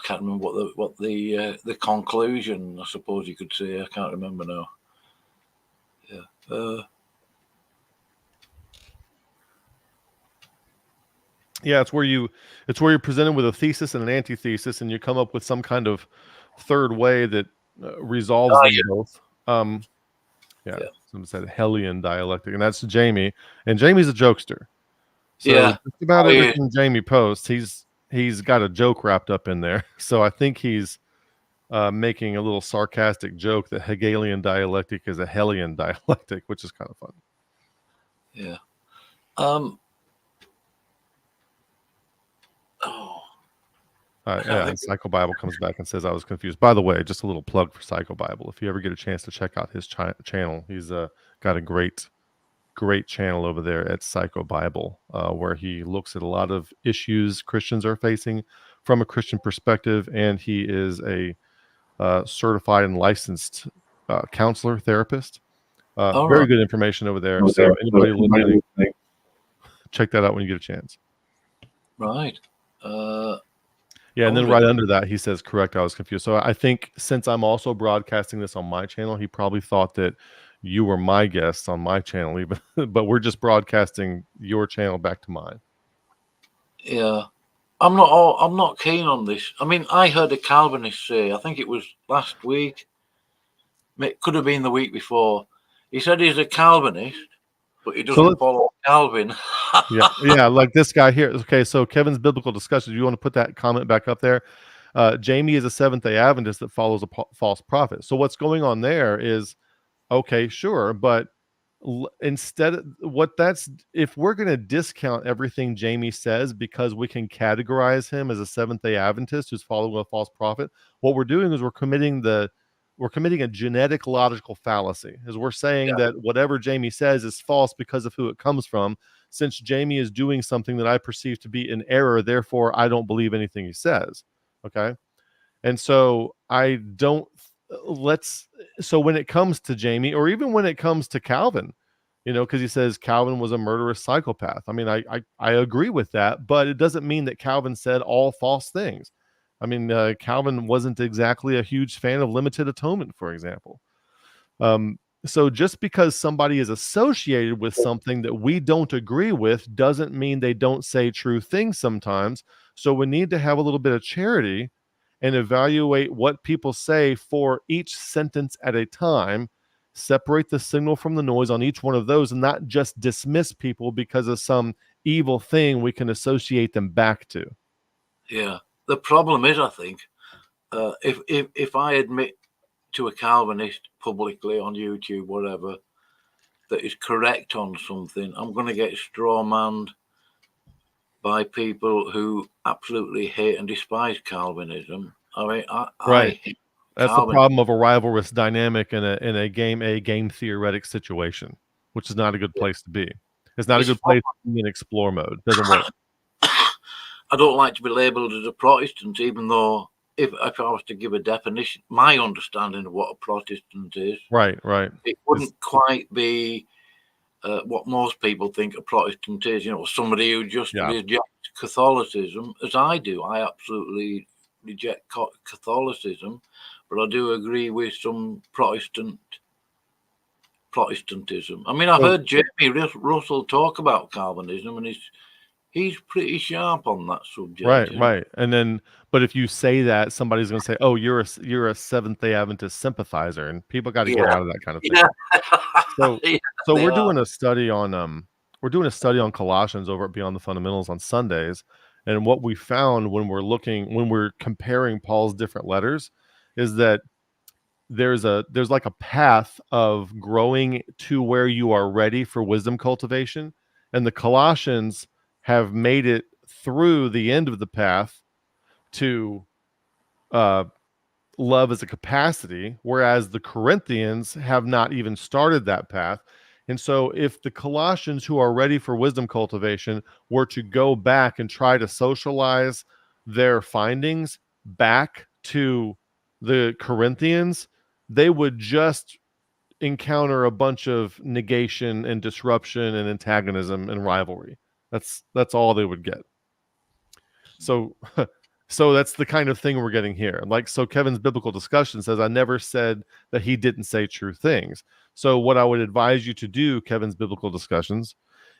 can't remember what the conclusion, I suppose you could say. I can't remember now. Yeah. Yeah, it's where you're presented with a thesis and an antithesis, and you come up with some kind of third way that resolves them both. Someone said Hellian dialectic, and that's Jamie. And Jamie's a jokester. So just about everything Jamie posts, he's got a joke wrapped up in there. So I think he's making a little sarcastic joke that Hegelian dialectic is a Hellian dialectic, which is kind of fun. Yeah. Psycho Bible comes back and says, I was confused. By the way, just a little plug for Psycho Bible. If you ever get a chance to check out his channel, he's got a great channel over there at Psycho Bible, where he looks at a lot of issues Christians are facing from a Christian perspective, and he is a certified and licensed counselor, therapist. Very good information over there. So anybody listening, check that out when you get a chance. Right. Yeah, and then right under that, he says, correct, I was confused. So I think since I'm also broadcasting this on my channel, he probably thought that you were my guest on my channel, even, but we're just broadcasting your channel back to mine. Yeah. I'm not keen on this. I mean, I heard a Calvinist say, I think it was last week, it could have been the week before. He said he's a Calvinist, but he doesn't follow Calvin. yeah, like this guy here. Okay, so Kevin's biblical discussion. Do you want to put that comment back up there? Jamie is a Seventh-day Adventist that follows a false prophet. So what's going on there is, okay, sure, but instead of if we're going to discount everything Jamie says because we can categorize him as a Seventh-day Adventist who's following a false prophet, what we're doing is we're committing a genetic logical fallacy, as we're saying that whatever Jamie says is false because of who it comes from. Since Jamie is doing something that I perceive to be an error, therefore I don't believe anything he says. Okay. And so so when it comes to Jamie, or even when it comes to Calvin, because he says Calvin was a murderous psychopath. I mean, I agree with that, but it doesn't mean that Calvin said all false things. I mean, Calvin wasn't exactly a huge fan of limited atonement, for example. So just because somebody is associated with something that we don't agree with doesn't mean they don't say true things sometimes. So we need to have a little bit of charity and evaluate what people say for each sentence at a time, separate the signal from the noise on each one of those, and not just dismiss people because of some evil thing we can associate them back to. Yeah. The problem is, I think, if I admit to a Calvinist publicly on YouTube, whatever, that is correct on something, I'm going to get strawmanned by people who absolutely hate and despise Calvinism. I mean, Right. That's the Calvin, problem of a rivalrous dynamic in a game theoretic situation, which is not a good place to be. It's not a good place to be in explore mode. It doesn't work. I don't like to be labelled as a Protestant, even though if I was to give a definition, my understanding of what a Protestant is, Right. it wouldn't quite be what most people think a Protestant is. You know, somebody who just rejects Catholicism, as I do. I absolutely reject Catholicism, but I do agree with some Protestantism. I mean, I've heard Jamie Russell talk about Calvinism, and he's pretty sharp on that subject. Right. And then, but if you say that, somebody's going to say, "Oh, you're a Seventh-day Adventist sympathizer," and people got to get out of that kind of thing. So we're doing a study on Colossians over at Beyond the Fundamentals on Sundays, and what we found when we're comparing Paul's different letters is that there's like a path of growing to where you are ready for wisdom cultivation, and the Colossians have made it through the end of the path to love as a capacity, whereas the Corinthians have not even started that path. And so if the Colossians who are ready for wisdom cultivation were to go back and try to socialize their findings back to the Corinthians, they would just encounter a bunch of negation and disruption and antagonism and rivalry. That's all they would get. So that's the kind of thing we're getting here. Like, so Kevin's biblical discussion says, I never said that he didn't say true things. So what I would advise you to do, Kevin's biblical discussions,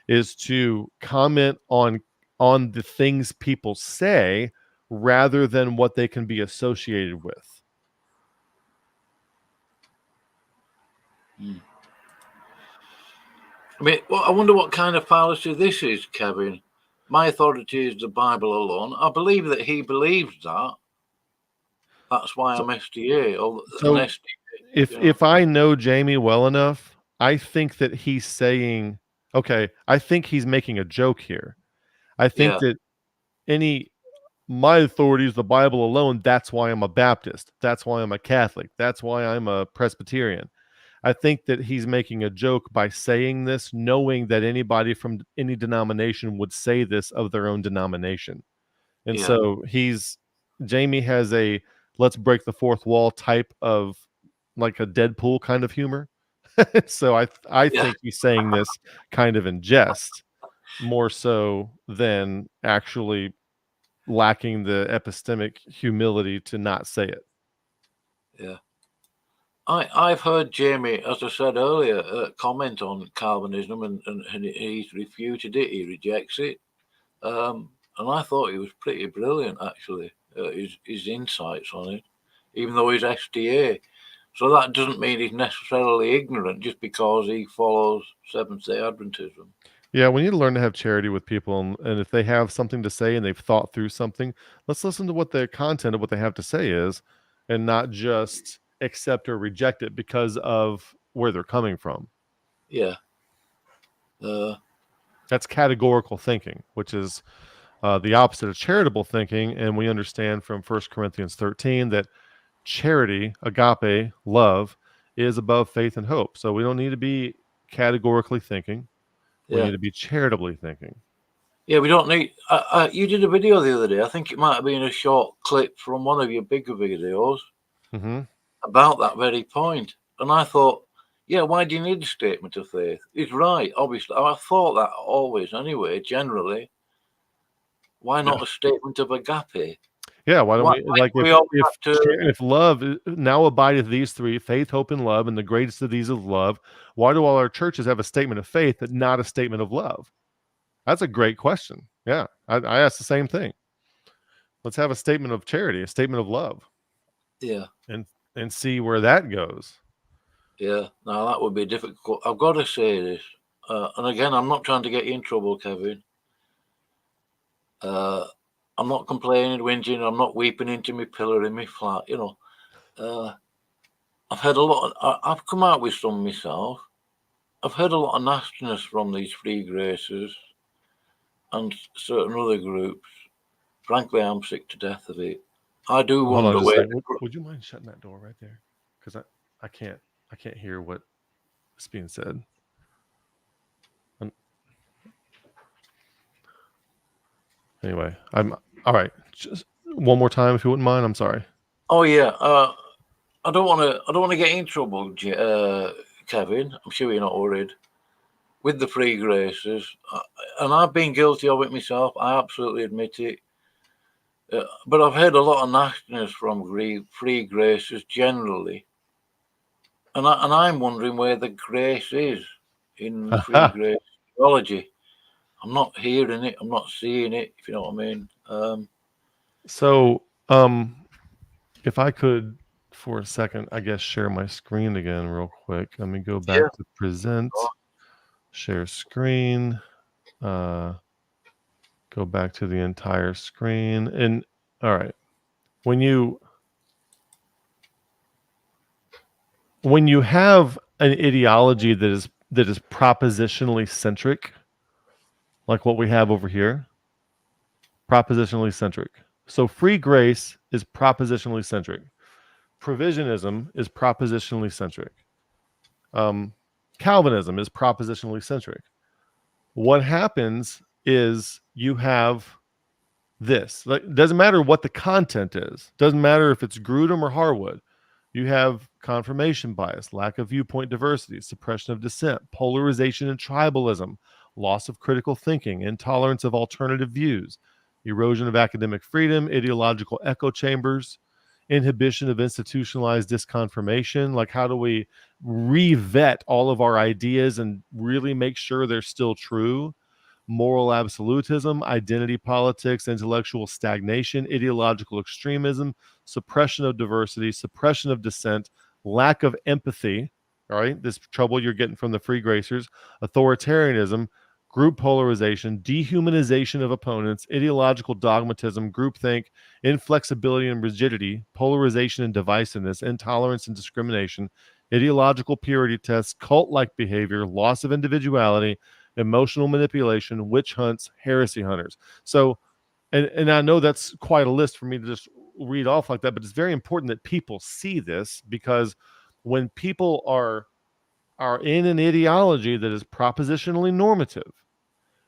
is to comment on the things people say rather than what they can be associated with. I mean, well, I wonder what kind of fallacy this is, Kevin. My authority is the Bible alone. I believe that he believes that. That's why I'm SDA. If I know Jamie well enough, I think that he's saying, okay, I think he's making a joke here. I think that my authority is the Bible alone. That's why I'm a Baptist. That's why I'm a Catholic. That's why I'm a Presbyterian. I think that he's making a joke by saying this, knowing that anybody from any denomination would say this of their own denomination. And so Jamie has a let's break the fourth wall type of, like, a Deadpool kind of humor. So I think he's saying this kind of in jest, more so than actually lacking the epistemic humility to not say it. Yeah. I've heard Jamie, as I said earlier, comment on Calvinism, and he's refuted it. He rejects it, and I thought he was pretty brilliant, actually. His insights on it, even though he's SDA. So that doesn't mean he's necessarily ignorant just because he follows Seventh-day Adventism. Yeah, we need to learn to have charity with people, and if they have something to say and they've thought through something, let's listen to what the content of what they have to say is, and not just accept or reject it because of where they're coming from. Yeah. That's categorical thinking, which is the opposite of charitable thinking, and we understand from 1 Corinthians 13 that charity, agape, love, is above faith and hope. So we don't need to be categorically thinking. We need to be charitably thinking. Yeah, we don't need... you did a video the other day. I think it might have been a short clip from one of your bigger videos about that very point. And I thought, yeah, why do you need a statement of faith? He's right, obviously. I thought that always anyway, generally. Why not a statement of agape? Yeah, why don't we, like, if love now abideth these three, faith, hope, and love, and the greatest of these is love, why do all our churches have a statement of faith but not a statement of love? That's a great question. Yeah, I asked the same thing. Let's have a statement of charity, a statement of love, Yeah. and see where that goes. Yeah. Now that would be difficult. I've got to say this, and again, I'm not trying to get you in trouble, Kevin. I'm not complaining, whinging. I'm not weeping into my pillow in my flat. I've heard a lot. I've come out with some myself. I've heard a lot of nastiness from these free gracers and certain other groups. Frankly, I'm sick to death of it. I do Hold on wonder just a where. second. Would you mind shutting that door right there? Because I can't hear what is being said. Anyway, I'm all right. Just one more time, if you wouldn't mind. I'm sorry. Oh yeah. I don't want to get in trouble, Kevin. I'm sure you're not worried with the free gracers, and I've been guilty of it myself. I absolutely admit it. But I've heard a lot of nastiness from free gracers generally, and I'm wondering where the grace is in the free grace theology. I'm not hearing it. I'm not seeing it. If you know what I mean. So, if I could, for a second, I guess share my screen again real quick. Let me go back to present, share screen, go back to the entire screen. And all right, when you have an ideology that is propositionally centric, like what we have over here, propositionally centric. So free grace is propositionally centric. Provisionism is propositionally centric. Calvinism is propositionally centric. What happens is you have this. Like, it doesn't matter what the content is. Doesn't matter if it's Grudem or Harwood. You have confirmation bias, lack of viewpoint diversity, suppression of dissent, polarization and tribalism, loss of critical thinking, intolerance of alternative views, erosion of academic freedom, ideological echo chambers, inhibition of institutionalized disconfirmation. Like, how do we re-vet all of our ideas and really make sure they're still true? Moral absolutism, identity politics, intellectual stagnation, ideological extremism, suppression of diversity, suppression of dissent, lack of empathy, all right, this trouble you're getting from the free gracers, authoritarianism, group polarization, dehumanization of opponents, ideological dogmatism, groupthink, inflexibility and rigidity, polarization and divisiveness, intolerance and discrimination, ideological purity tests, cult-like behavior, loss of individuality, emotional manipulation, witch hunts, heresy hunters. So, and I know that's quite a list for me to just read off like that, but it's very important that people see this, because when people are in an ideology that is propositionally normative,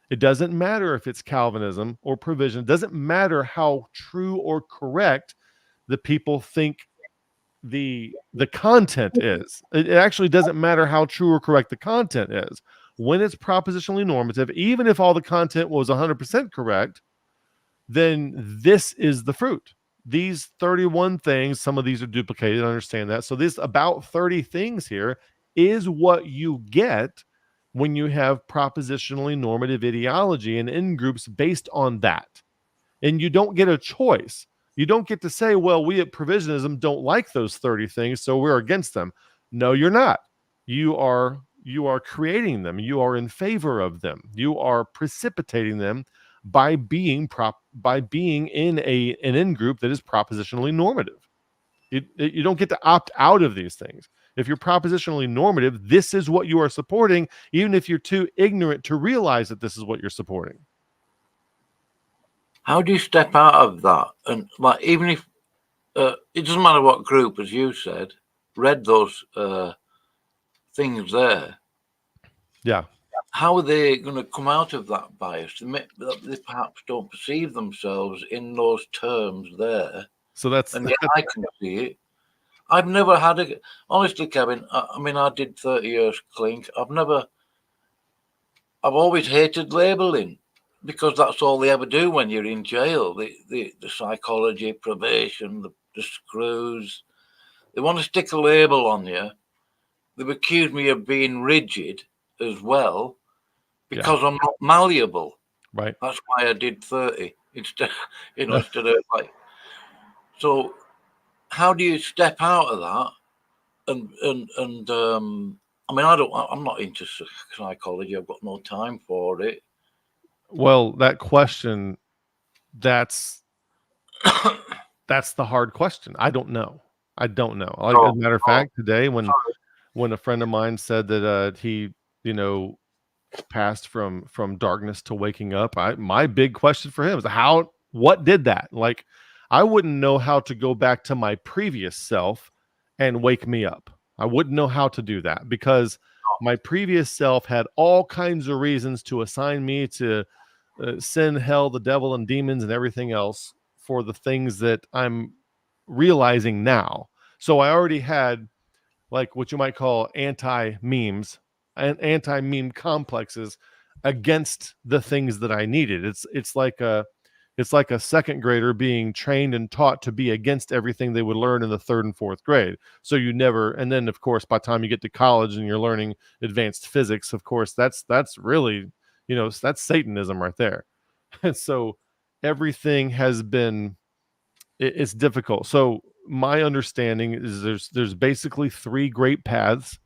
it doesn't matter if it's Calvinism or provision. It doesn't matter how true or correct the people think the content is. It actually doesn't matter how true or correct the content is. When it's propositionally normative, even if all the content was 100% correct, then this is the fruit. These 31 things, some of these are duplicated, I understand that. So this about 30 things here is what you get when you have propositionally normative ideology and in groups based on that. And you don't get a choice. You don't get to say, well, we at Provisionism don't like those 30 things, so we're against them. No, you're not. You are creating them. You are in favor of them. You are precipitating them by being in an in group that is propositionally normative. You don't get to opt out of these things. If you're propositionally normative, this is what you are supporting, even if you're too ignorant to realize that this is what you're supporting. How do you step out of that? And like, even if it doesn't matter what group, as you said, read those things there. Yeah. How are they going to come out of that bias? They perhaps don't perceive themselves in those terms there. So that's, and yet I can see it. I've never had honestly, Kevin, I mean, I did 30 years clink. I've always hated labeling, because that's all they ever do when you're in jail. The psychology, probation, the screws. They want to stick a label on you. They've accused me of being rigid as well, because I'm not malleable. Right. That's why I did 30. instead, instead of like. So, how do you step out of that? And I mean, I'm not into psychology. I've got no time for it. Well, that question, that's the hard question. I don't know. Like, as a matter of fact, today when a friend of mine said that he, passed from darkness to waking up, my big question for him is what did that? Like, I wouldn't know how to go back to my previous self and wake me up. I wouldn't know how to do that because my previous self had all kinds of reasons to assign me to sin, hell, the devil, and demons and everything else for the things that I'm realizing now. So I already had, like, what you might call anti-memes and anti-meme complexes against the things that I needed. It's like a second grader being trained and taught to be against everything they would learn in the third and fourth grade. So you never, and then of course, by the time you get to college and you're learning advanced physics, of course, that's really, that's Satanism right there. And so everything has been, it's difficult. So my understanding is there's basically three great paths.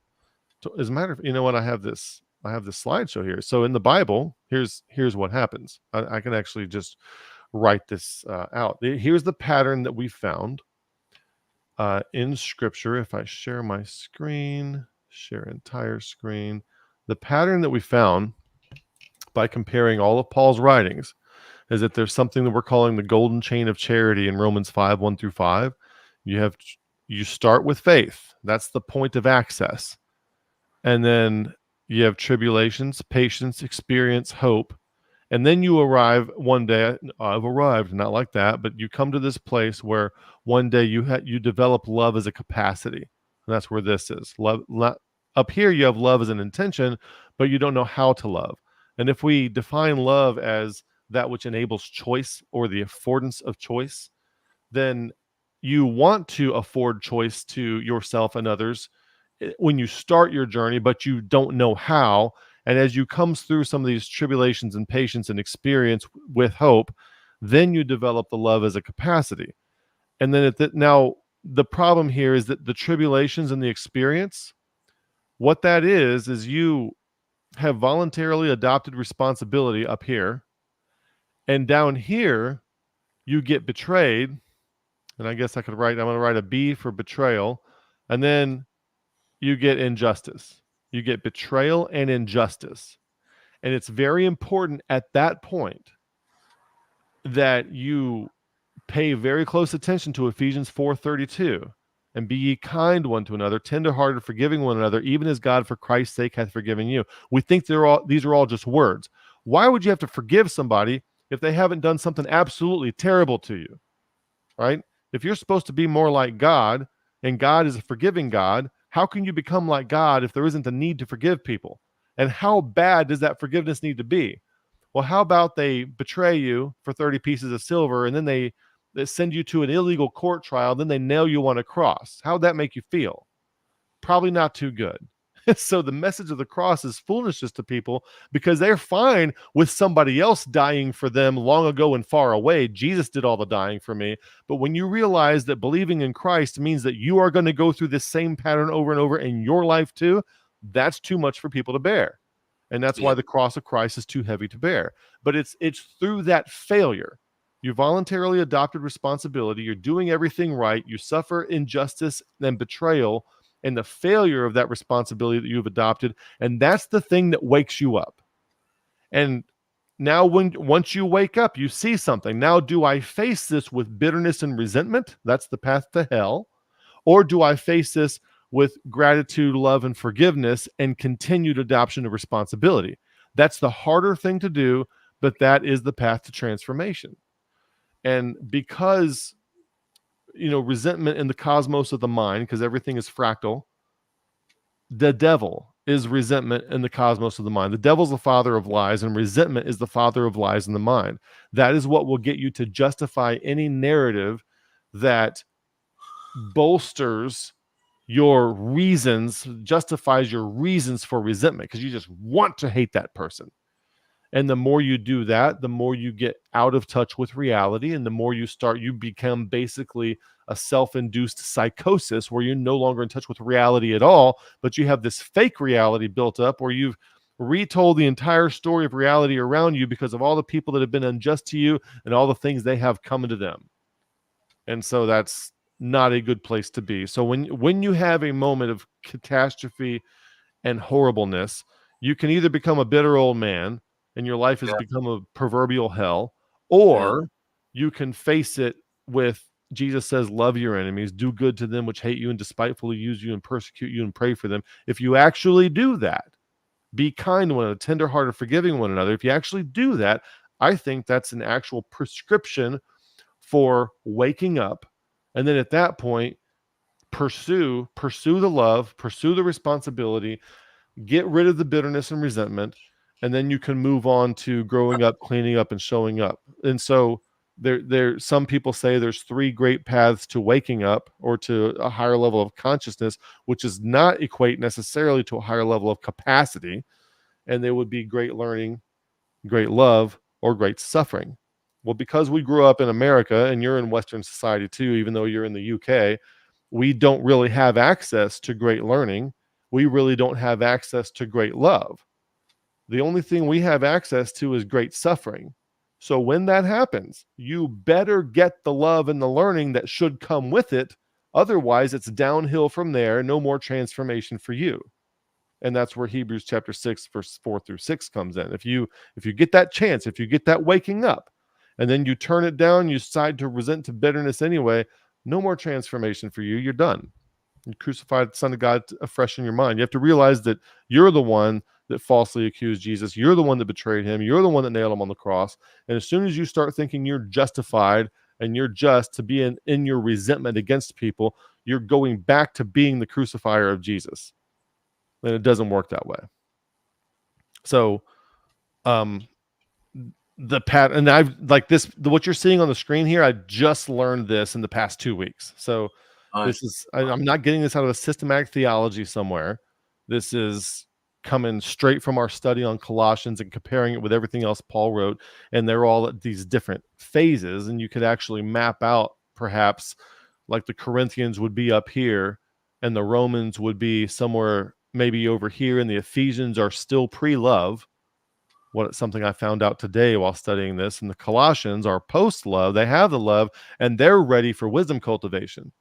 As a matter of, what, I have this slideshow here. So in the Bible, here's what happens. I can actually just write this out. Here's the pattern that we found in Scripture. If I share my screen, share entire screen, the pattern that we found by comparing all of Paul's writings is that there's something that we're calling the golden chain of charity in Romans 5:1-5. You start with faith. That's the point of access. And then you have tribulations, patience, experience, hope. And then you arrive one day. I've arrived, not like that, but you come to this place where one day you develop love as a capacity. And that's where this is. Love, up here, you have love as an intention, but you don't know how to love. And if we define love as that which enables choice or the affordance of choice, then you want to afford choice to yourself and others when you start your journey, but you don't know how. And as you comes through some of these tribulations and patience and experience with hope, then you develop the love as a capacity. And then now the problem here is that the tribulations and the experience, what that is you have voluntarily adopted responsibility up here. And down here, you get betrayed. And I guess I'm going to write a B for betrayal. And then you get injustice. You get betrayal and injustice. And it's very important at that point that you pay very close attention to Ephesians 4:32. And be ye kind one to another, tenderhearted, forgiving one another, even as God for Christ's sake hath forgiven you. We think these are all just words. Why would you have to forgive somebody if they haven't done something absolutely terrible to you? Right? If you're supposed to be more like God, and God is a forgiving God, how can you become like God if there isn't a need to forgive people? And how bad does that forgiveness need to be? Well, how about they betray you for 30 pieces of silver, and then they send you to an illegal court trial, then they nail you on a cross? How'd that make you feel? Probably not too good. So the message of the cross is foolishness to people because they're fine with somebody else dying for them long ago and far away. Jesus did all the dying for me. But when you realize that believing in Christ means that you are going to go through this same pattern over and over in your life too, that's too much for people to bear. And that's why the cross of Christ is too heavy to bear. But it's through that failure. You voluntarily adopted responsibility. You're doing everything right. You suffer injustice and betrayal and the failure of that responsibility that you've adopted. And that's the thing that wakes you up. And now once you wake up, you see something. Now, do I face this with bitterness and resentment? That's the path to hell. Or do I face this with gratitude, love, and forgiveness and continued adoption of responsibility? That's the harder thing to do, but that is the path to transformation. And because resentment in the cosmos of the mind, because everything is fractal, the devil is resentment in the cosmos of the mind. The devil's the father of lies, and resentment is the father of lies in the mind. That is what will get you to justify any narrative that bolsters your reasons, justifies your reasons for resentment, because you just want to hate that person. And the more you do that, the more you get out of touch with reality, and the more you become basically a self-induced psychosis where you're no longer in touch with reality at all, but you have this fake reality built up where you've retold the entire story of reality around you because of all the people that have been unjust to you and all the things they have coming to them. And so that's not a good place to be. So when you have a moment of catastrophe and horribleness, you can either become a bitter old man and your life has become a proverbial hell, or you can face it with Jesus says, love your enemies, do good to them which hate you and despitefully use you and persecute you, and pray for them. If you actually do that, be kind to one another, tenderhearted, forgiving one another. If you actually do that, I think that's an actual prescription for waking up. And then at that point, pursue the love, pursue the responsibility, get rid of the bitterness and resentment, and then you can move on to growing up, cleaning up, and showing up. And so there some people say there's 3 great paths to waking up or to a higher level of consciousness, which does not equate necessarily to a higher level of capacity. And they would be great learning, great love, or great suffering. Well, because we grew up in America and you're in Western society too, even though you're in the UK, we don't really have access to great learning. We really don't have access to great love. The only thing we have access to is great suffering. So when that happens, you better get the love and the learning that should come with it. Otherwise, it's downhill from there. No more transformation for you. And that's where Hebrews chapter 6, verse 4 through 6 comes in. If you get that chance, if you get that waking up, and then you turn it down, you decide to resent to bitterness anyway, no more transformation for you. You're done. You crucified the Son of God afresh in your mind. You have to realize that you're the one that falsely accused Jesus. You're the one that betrayed him. You're the one that nailed him on the cross. And as soon as you start thinking you're justified and you're just to be in your resentment against people, you're going back to being the crucifier of Jesus. And it doesn't work that way. So, the pattern, and I've like this, what you're seeing on the screen here, I just learned this in the past 2 weeks. So this is, I'm not getting this out of a systematic theology somewhere. This is coming straight from our study on Colossians and comparing it with everything else Paul wrote. And they're all at these different phases. And you could actually map out perhaps like the Corinthians would be up here and the Romans would be somewhere maybe over here, and the Ephesians are still pre-love. Something I found out today while studying this, and the Colossians are post-love. They have the love and they're ready for wisdom cultivation.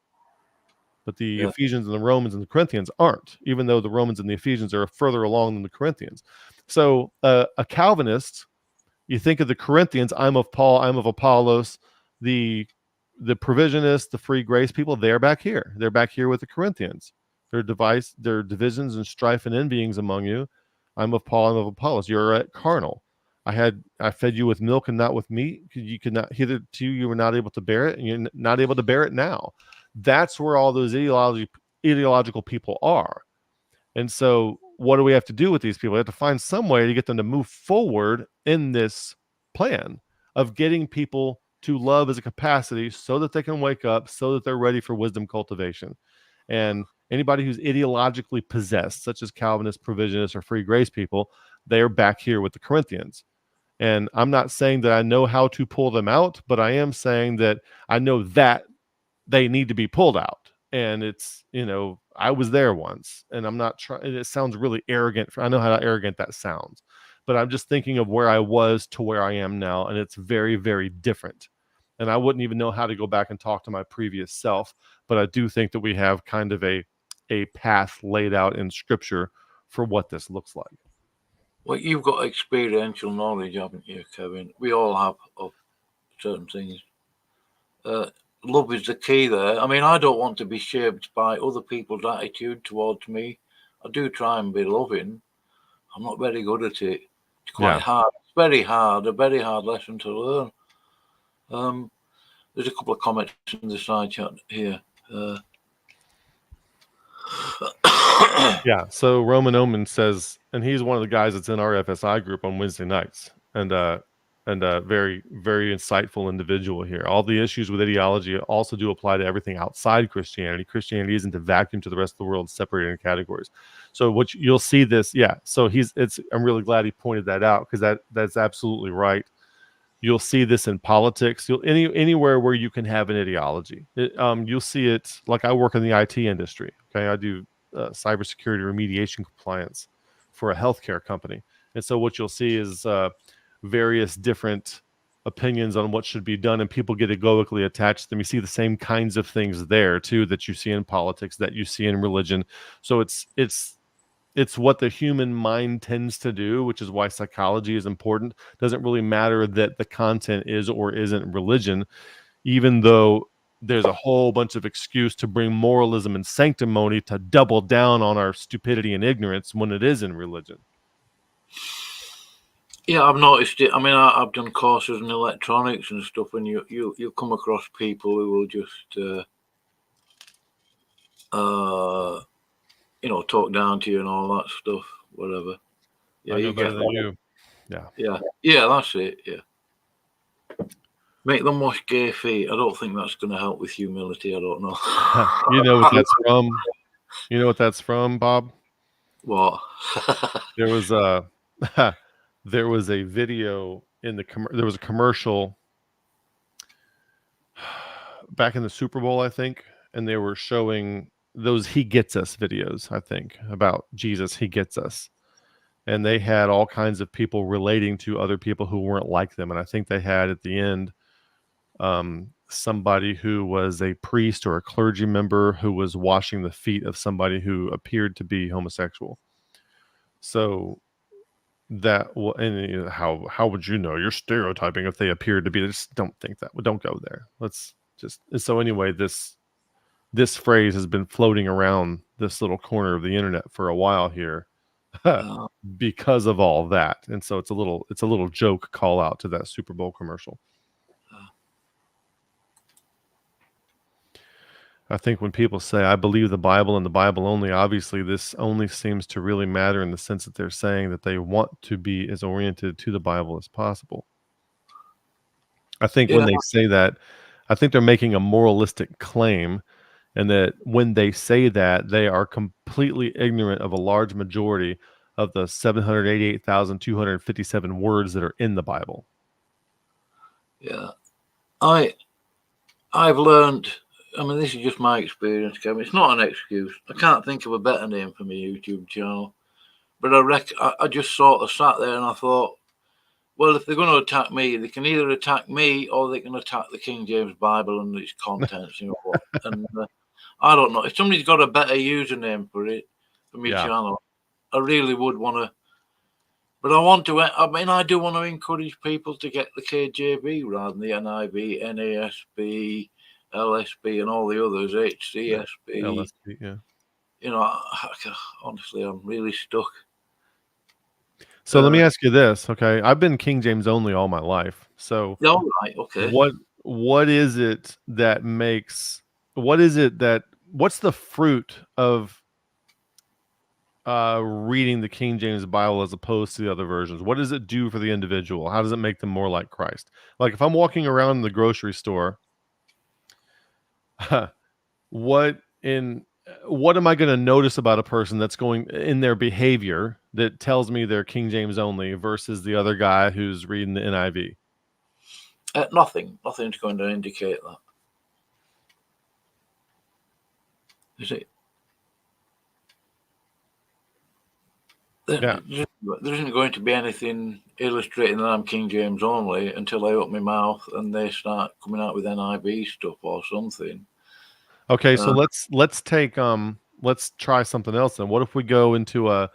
But the Ephesians and the Romans and the Corinthians aren't, even though the Romans and the Ephesians are further along than the Corinthians. So a Calvinist, you think of the Corinthians, I'm of Paul, I'm of Apollos, the provisionists, the free grace people, they're back here. They're back here with the Corinthians. There are divisions and strife and envyings among you. I'm of Paul, I'm of Apollos. You're at carnal. I fed you with milk and not with meat. You could not, hitherto you were not able to bear it, and you're not able to bear it now. That's where all those ideological people are. And so what do we have to do with these people? We have to find some way to get them to move forward in this plan of getting people to love as a capacity so that they can wake up, so that they're ready for wisdom cultivation. And anybody who's ideologically possessed, such as Calvinists, provisionists, or free grace people, they're back here with the Corinthians. And I'm not saying that I know how to pull them out, but I am saying that I know that they need to be pulled out. And it's, I was there once, and I'm not trying, it sounds really arrogant. I know how arrogant that sounds, but I'm just thinking of where I was to where I am now. And it's very, very different. And I wouldn't even know how to go back and talk to my previous self. But I do think that we have kind of a path laid out in Scripture for what this looks like. Well, you've got experiential knowledge, haven't you, Kevin? We all have of certain things. Love is the key there. I mean, I don't want to be shaped by other people's attitude towards me. I do try and be loving. I'm not very good at it. It's quite hard. It's very hard, a very hard lesson to learn. There's a couple of comments in the side chat here. Yeah, so Roman Omen says, and he's one of the guys that's in our FSI group on Wednesday nights, and and a very, very insightful individual here. All the issues with ideology also do apply to everything outside Christianity. Christianity isn't a vacuum to the rest of the world, separated in categories. So what you'll see this, yeah. So I'm really glad he pointed that out, because that's absolutely right. You'll see this in politics. Anywhere where you can have an ideology. You'll see it. Like, I work in the IT industry. Okay, I do cybersecurity remediation compliance for a healthcare company, and so what you'll see is various different opinions on what should be done, and people get egoically attached to them. You see the same kinds of things there too that you see in politics, that you see in religion. So it's what the human mind tends to do, which is why psychology is important. Doesn't really matter that the content is or isn't religion, even though there's a whole bunch of excuse to bring moralism and sanctimony to double down on our stupidity and ignorance when it is in religion. Yeah, I've noticed it. I mean, I've done courses in electronics and stuff, and you come across people who will just talk down to you and all that stuff, whatever. Yeah, I know you better get than that. you. Yeah, that's it. Yeah, make them wash gay feet. I don't think that's going to help with humility. I don't know. You know what that's from? You know what that's from, Bob? What? There was a there was a video in there was a commercial back in the Super Bowl, I think, and they were showing those "He Gets Us" videos, I think, about Jesus. He gets us, and they had all kinds of people relating to other people who weren't like them, and I think they had at the end somebody who was a priest or a clergy member who was washing the feet of somebody who appeared to be homosexual. So how would you know? You're stereotyping if they appeared to be. Just don't think that. Don't go there. Let's just. So anyway, this phrase has been floating around this little corner of the internet for a while here, because of all that. And so it's a little joke call out to that Super Bowl commercial. I think when people say, I believe the Bible and the Bible only, obviously this only seems to really matter in the sense that they're saying that they want to be as oriented to the Bible as possible. I think when they say that, I think they're making a moralistic claim, and that when they say that, they are completely ignorant of a large majority of the 788,257 words that are in the Bible. Yeah. I've learned, I mean, this is just my experience, Kevin. It's not an excuse. I can't think of a better name for my YouTube channel. But I just sort of sat there and I thought, well, if they're going to attack me, they can either attack me or they can attack the King James Bible and its contents. And I don't know. If somebody's got a better username for my channel, I really would want to. But I do want to encourage people to get the KJV rather than the NIV, NASB, LSB, and all the others, HCSB. LSB, yeah. Honestly, I'm really stuck. So let me ask you this, okay? I've been King James only all my life. So all right, okay. What is it that what's the fruit of reading the King James Bible as opposed to the other versions? What does it do for the individual? How does it make them more like Christ? Like if I'm walking around in the grocery store, what am I going to notice about a person that's going in their behavior that tells me they're King James only versus the other guy who's reading the NIV? Nothing. Nothing's going to indicate that. Is it? There isn't going to be anything illustrating that I'm King James only until I open my mouth and they start coming out with NIV stuff or something. Okay, so let's try something else then. What if we go into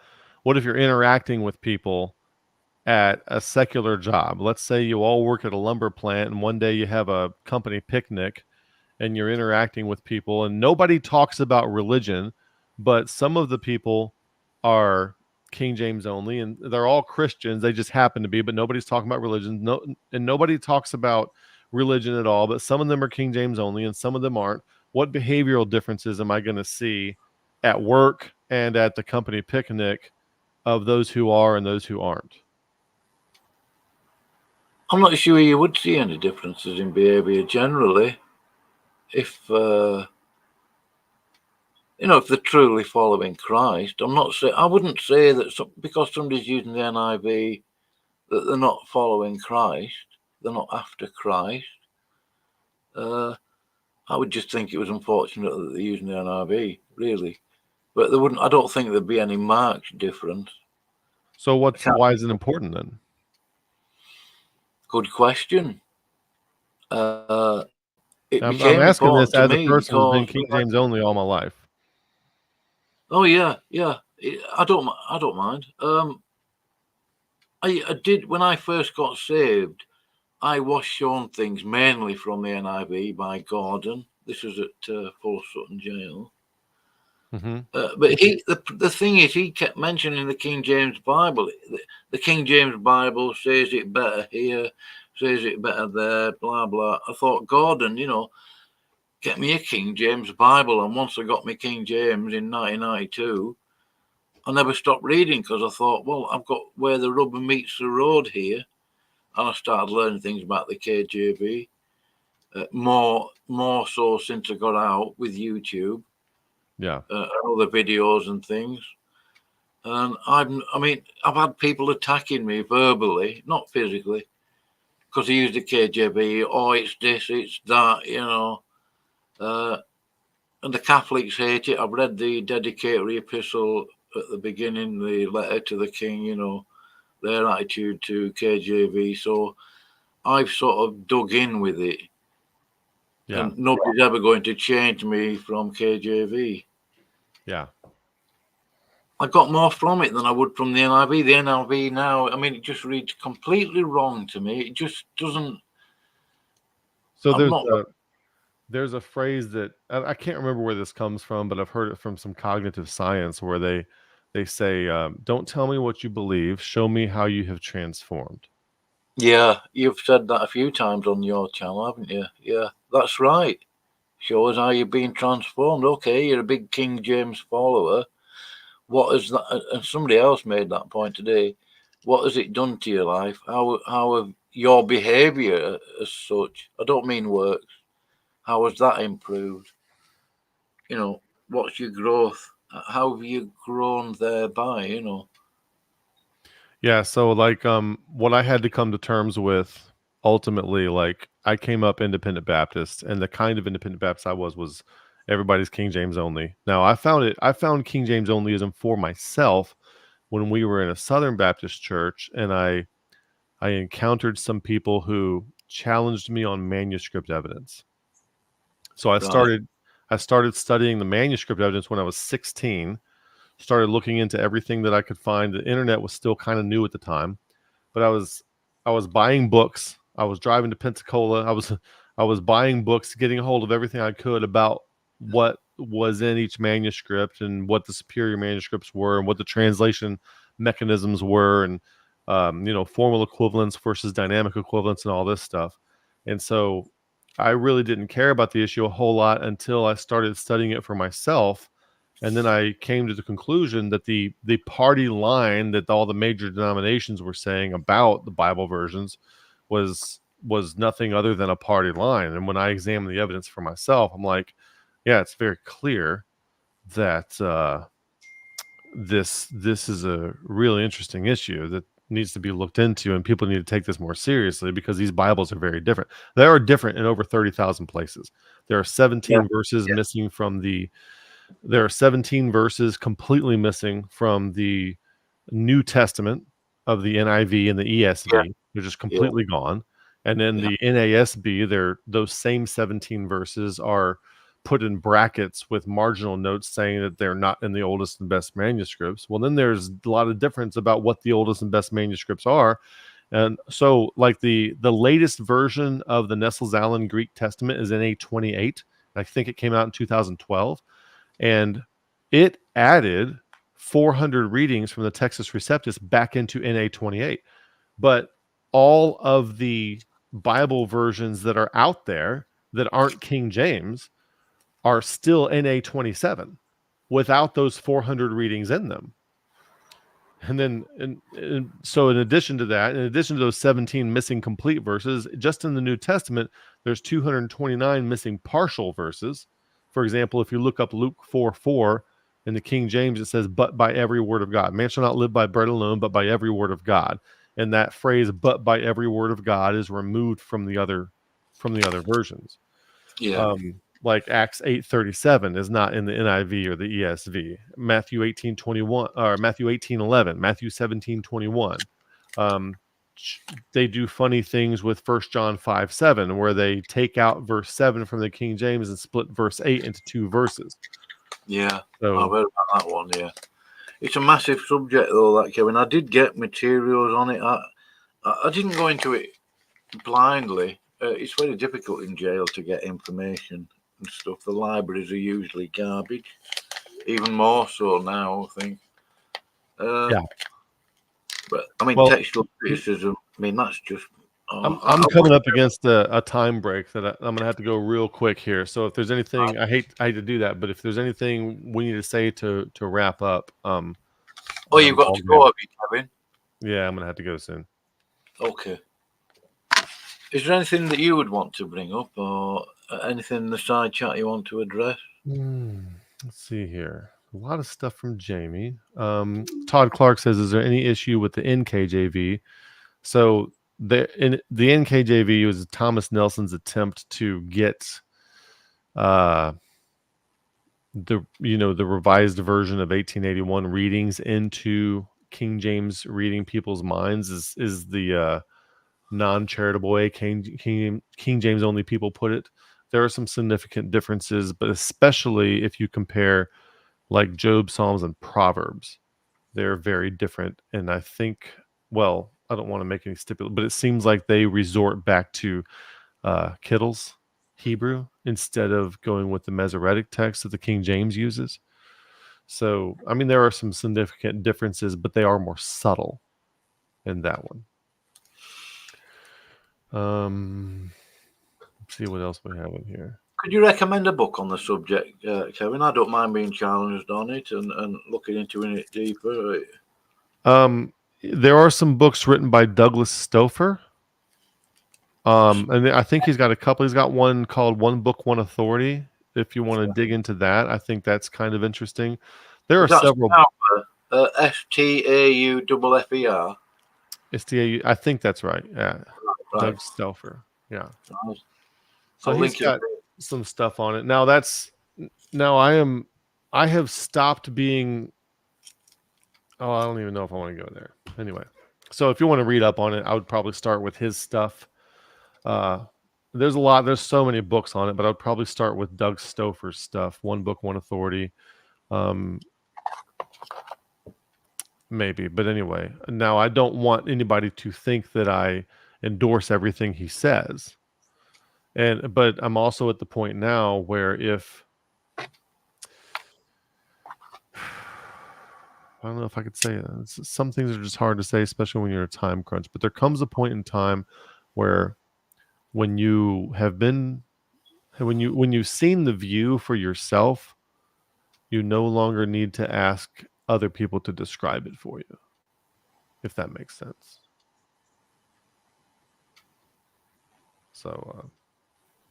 what if you're interacting with people at a secular job? Let's say you all work at a lumber plant and one day you have a company picnic and you're interacting with people and nobody talks about religion, but some of the people are King James only and they're all Christians. They just happen to be, but nobody's talking about religion. And nobody talks about religion at all, but some of them are King James only and some of them aren't. What behavioral differences am I going to see at work and at the company picnic of those who are and those who aren't? I'm not sure you would see any differences in behaviour generally if if they're truly following Christ. I wouldn't say that because somebody's using the NIV that they're not following Christ, they're not after Christ. I would just think it was unfortunate that they're using the NIV, really. But there wouldn't. I don't think there'd be any marked difference. So why is it important then? Good question. I'm asking this as a person who's been King James only all my life. Oh yeah. I don't mind. I did when I first got saved. I was shown things mainly from the NIV by Gordon. This was at Full Sutton Jail. Mm-hmm. But the thing is, he kept mentioning the King James Bible. The King James Bible says it better here, says it better there, blah, blah. I thought, Gordon, get me a King James Bible. And once I got my King James in 1992, I never stopped reading because I thought, well, I've got where the rubber meets the road here. And I started learning things about the KJV, more so since I got out with YouTube. Yeah. Other videos and things. And I've had people attacking me verbally, not physically, because I use the KJV. Oh, it's this, it's that, and the Catholics hate it. I've read the dedicatory epistle at the beginning, the letter to the king, their attitude to KJV. So I've sort of dug in with it. Yeah. And nobody's ever going to change me from KJV. Yeah. I got more from it than I would from the NIV. The NIV now, it just reads completely wrong to me. It just doesn't. So there's a phrase that I can't remember where this comes from, but I've heard it from some cognitive science where they say, "Don't tell me what you believe. Show me how you have transformed." Yeah, you've said that a few times on your channel, haven't you? Yeah, that's right. Show us how you're being transformed. Okay, you're a big King James follower. What is that? And somebody else made that point today. What has it done to your life? How have your behaviour as such? I don't mean works. How has that improved? What's your growth? How have you grown thereby? Yeah. So what I had to come to terms with ultimately, I came up independent Baptist, and the kind of independent Baptist I was everybody's King James only. Now I found King James onlyism for myself when we were in a Southern Baptist church, and I encountered some people who challenged me on manuscript evidence. So I started studying the manuscript evidence when I was 16, started looking into everything that I could find. The internet was still kind of new at the time, but I was buying books. I was driving to Pensacola. I was buying books, getting a hold of everything I could about what was in each manuscript and what the superior manuscripts were and what the translation mechanisms were, and formal equivalence versus dynamic equivalence and all this stuff. And so I really didn't care about the issue a whole lot until I started studying it for myself. And then I came to the conclusion that the party line that all the major denominations were saying about the Bible versions was nothing other than a party line. And when I examined the evidence for myself, I'm like, yeah, it's very clear that this is a really interesting issue that needs to be looked into, and people need to take this more seriously because these Bibles are very different. They are different in over 30,000 places. There are 17 verses missing from there are 17 verses completely missing from the New Testament of the NIV and the ESV. They're just completely gone. And then the NASB, those same 17 verses are put in brackets with marginal notes saying that they're not in the oldest and best manuscripts. Well, then there's a lot of difference about what the oldest and best manuscripts are. And so the latest version of the Nestle-Aland Greek Testament is NA28. I think it came out in 2012. And it added 400 readings from the Textus Receptus back into NA28. But all of the Bible versions that are out there that aren't King James are still NA27 without those 400 readings in them. And then, so in addition to that, in addition to those 17 missing complete verses, just in the New Testament, there's 229 missing partial verses. For example, if you look up Luke 4:4 in the King James, it says, "But by every word of God, man shall not live by bread alone, but by every word of God." And that phrase, "but by every word of God," is removed from the other versions. Yeah. Like Acts 8:37 is not in the NIV or the ESV. Matthew 18:21 or Matthew 18:11, Matthew 17:21. They do funny things with 1 John 5:7, where they take out verse 7 from the King James and split verse 8 into two verses. Yeah. So I've heard about that one, yeah. It's a massive subject though, that, Kevin. I did get materials on it. I didn't go into it blindly. It's very difficult in jail to get information and stuff. The libraries are usually garbage, even more so now, I think. Yeah. But I mean, Well, textual criticism. I mean, that's just. I'm coming up against a time break that I'm gonna have to go real quick here. So if there's anything, I hate to do that, but if there's anything we need to say to wrap up, Oh, you've got to go, have you, Kevin? Yeah, I'm gonna have to go soon. Okay. Is there anything that you would want to bring up, or anything in the side chat you want to address? Let's see here. A lot of stuff from Jamie. Todd Clark says, "Is there any issue with the NKJV?" So the NKJV was Thomas Nelson's attempt to get the revised version of 1881 readings into King James reading people's minds. Is the non-charitable way King James only people put it. There are some significant differences, but especially if you compare like Job, Psalms, and Proverbs, they're very different. And I think, well, I don't want to make any stipulation, but it seems like they resort back to Kittle's Hebrew instead of going with the Masoretic text that the King James uses. So, I mean, there are some significant differences, but they are more subtle in that one. Let's see what else we have in here. Could you recommend a book on the subject, Kevin? I don't mind being challenged on it and looking into it deeper. There are some books written by Douglas Stouffer. And I think he's got a couple. He's got one called One Book, One Authority. If you want to dig into that, I think that's kind of interesting. There are several. Staufer, STAU. I think that's right. Yeah, right. Doug Stouffer. Yeah. So he's got some stuff on it. Now I have stopped being. Oh, I don't even know if I want to go there. Anyway, so if you want to read up on it, I would probably start with his stuff. There's so many books on it, but I would probably start with Doug Stouffer's stuff. One Book, One Authority. Maybe, but anyway, now I don't want anybody to think that I endorse everything he says. But I'm also at the point now where if I don't know if I could say it. Some things are just hard to say, especially when you're in a time crunch. But there comes a point in time where when you've seen the view for yourself, you no longer need to ask other people to describe it for you, if that makes sense. So,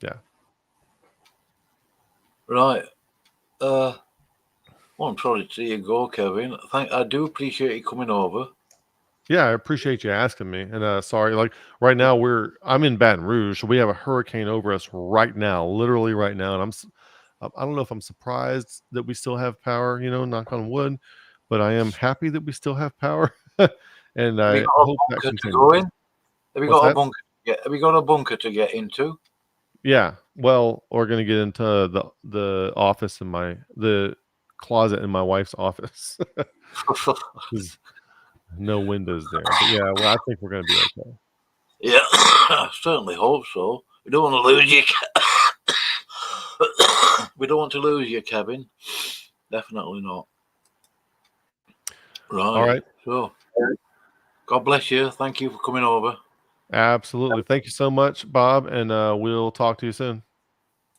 yeah. Right. Well, I'm sorry to see you go, Kevin. I do appreciate you coming over. Yeah, I appreciate you asking me. And sorry, like right now I'm in Baton Rouge. So we have a hurricane over us right now, literally right now. And I don't know if I'm surprised that we still have power, knock on wood, but I am happy that we still have power. And I hope that continues. Have you got a bunker? Have you got a bunker to get into? Yeah. Well, we're gonna get into the office the closet in my wife's office. No windows there. But yeah, well, I think we're gonna be okay. Yeah, I certainly hope so. We don't want to lose you. We don't want to lose you, Kevin. Definitely not. Right. All right. So, God bless you. Thank you for coming over. Absolutely. Thank you so much, Bob, and we'll talk to you soon.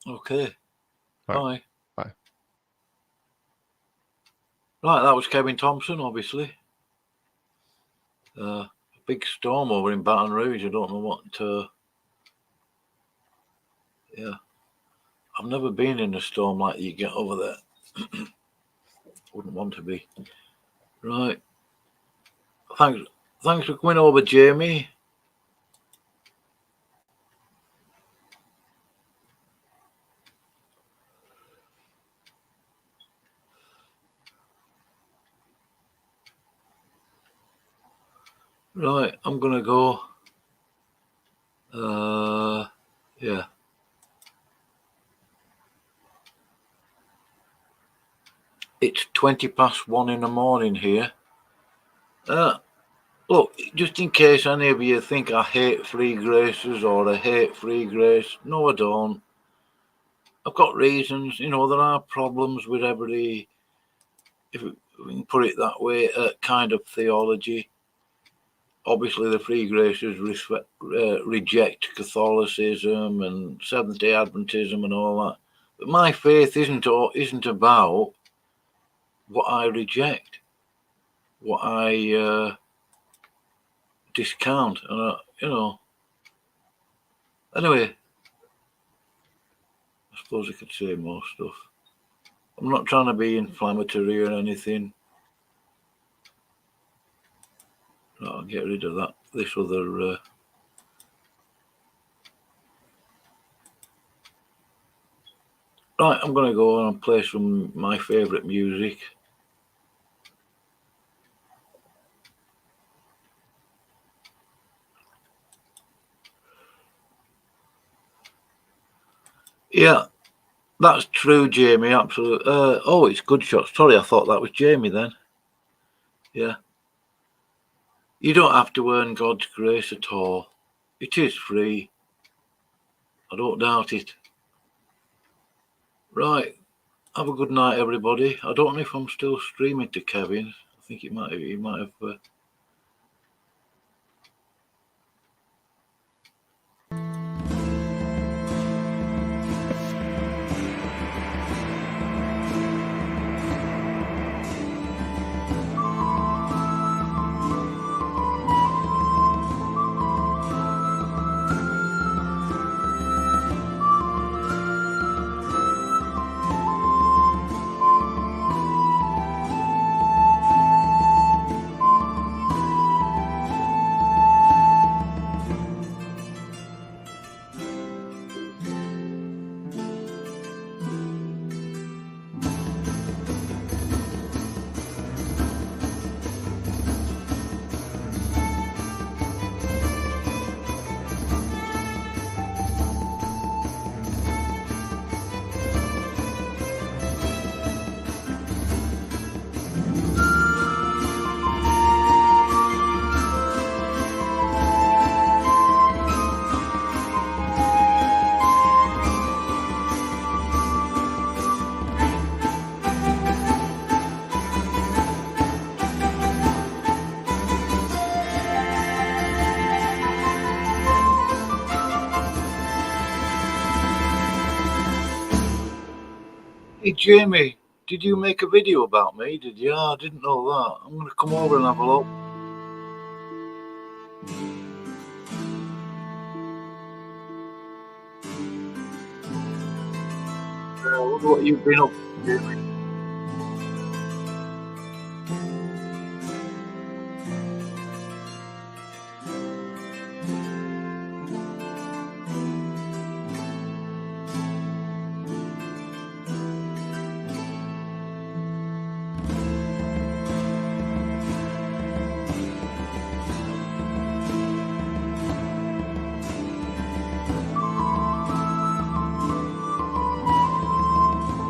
Okay. Right. Bye. Bye. Right, that was Kevin Thompson, obviously. A big storm over in Baton Rouge. I don't know what. Yeah, I've never been in a storm like you get over there. Wouldn't want to be. Right. Thanks for coming over, Jamie. Right, I'm gonna go. Yeah. It's 1:20 in the morning here. Look, just in case any of you think I hate free graces or I hate free grace, no, I don't. I've got reasons. You know, there are problems with every, if we can put it that way, kind of theology. Obviously, the free graces reject Catholicism and Seventh-day Adventism and all that. But my faith isn't about what I reject, what I discount, and you know. Anyway, I suppose I could say more stuff. I'm not trying to be inflammatory or anything. No, I'll get rid of that. This other. Right, I'm going to go and play some my favourite music. Yeah, that's true, Jamie. Absolutely. Oh, it's Good Shot. Sorry, I thought that was Jamie then. Yeah. You don't have to earn God's grace at all. It is free. I don't doubt it. Right. Have a good night, everybody. I don't know if I'm still streaming to Kevin. I think he might have. Hey, Jamie, did you make a video about me? Did you? I didn't know that. I'm going to come over and have a look. I wonder what you've been up to, Jamie.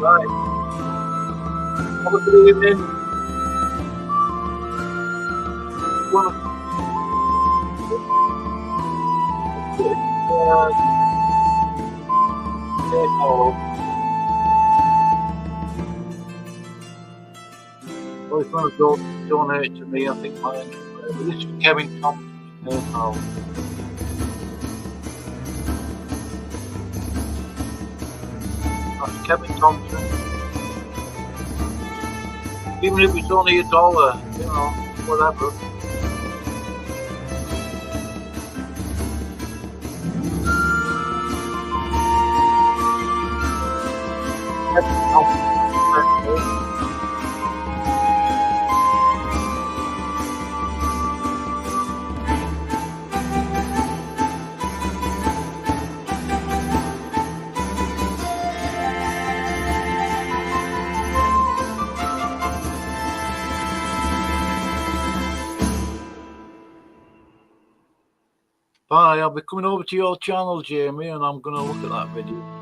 Right. Have a good evening. Well, if you want to donate to me, I think mine. This is Kevin Thompson. That's Kevin Thompson. Even if it's only $1, you know, whatever. Bye. I'll be coming over to your channel, Jamie, and I'm going to look at that video.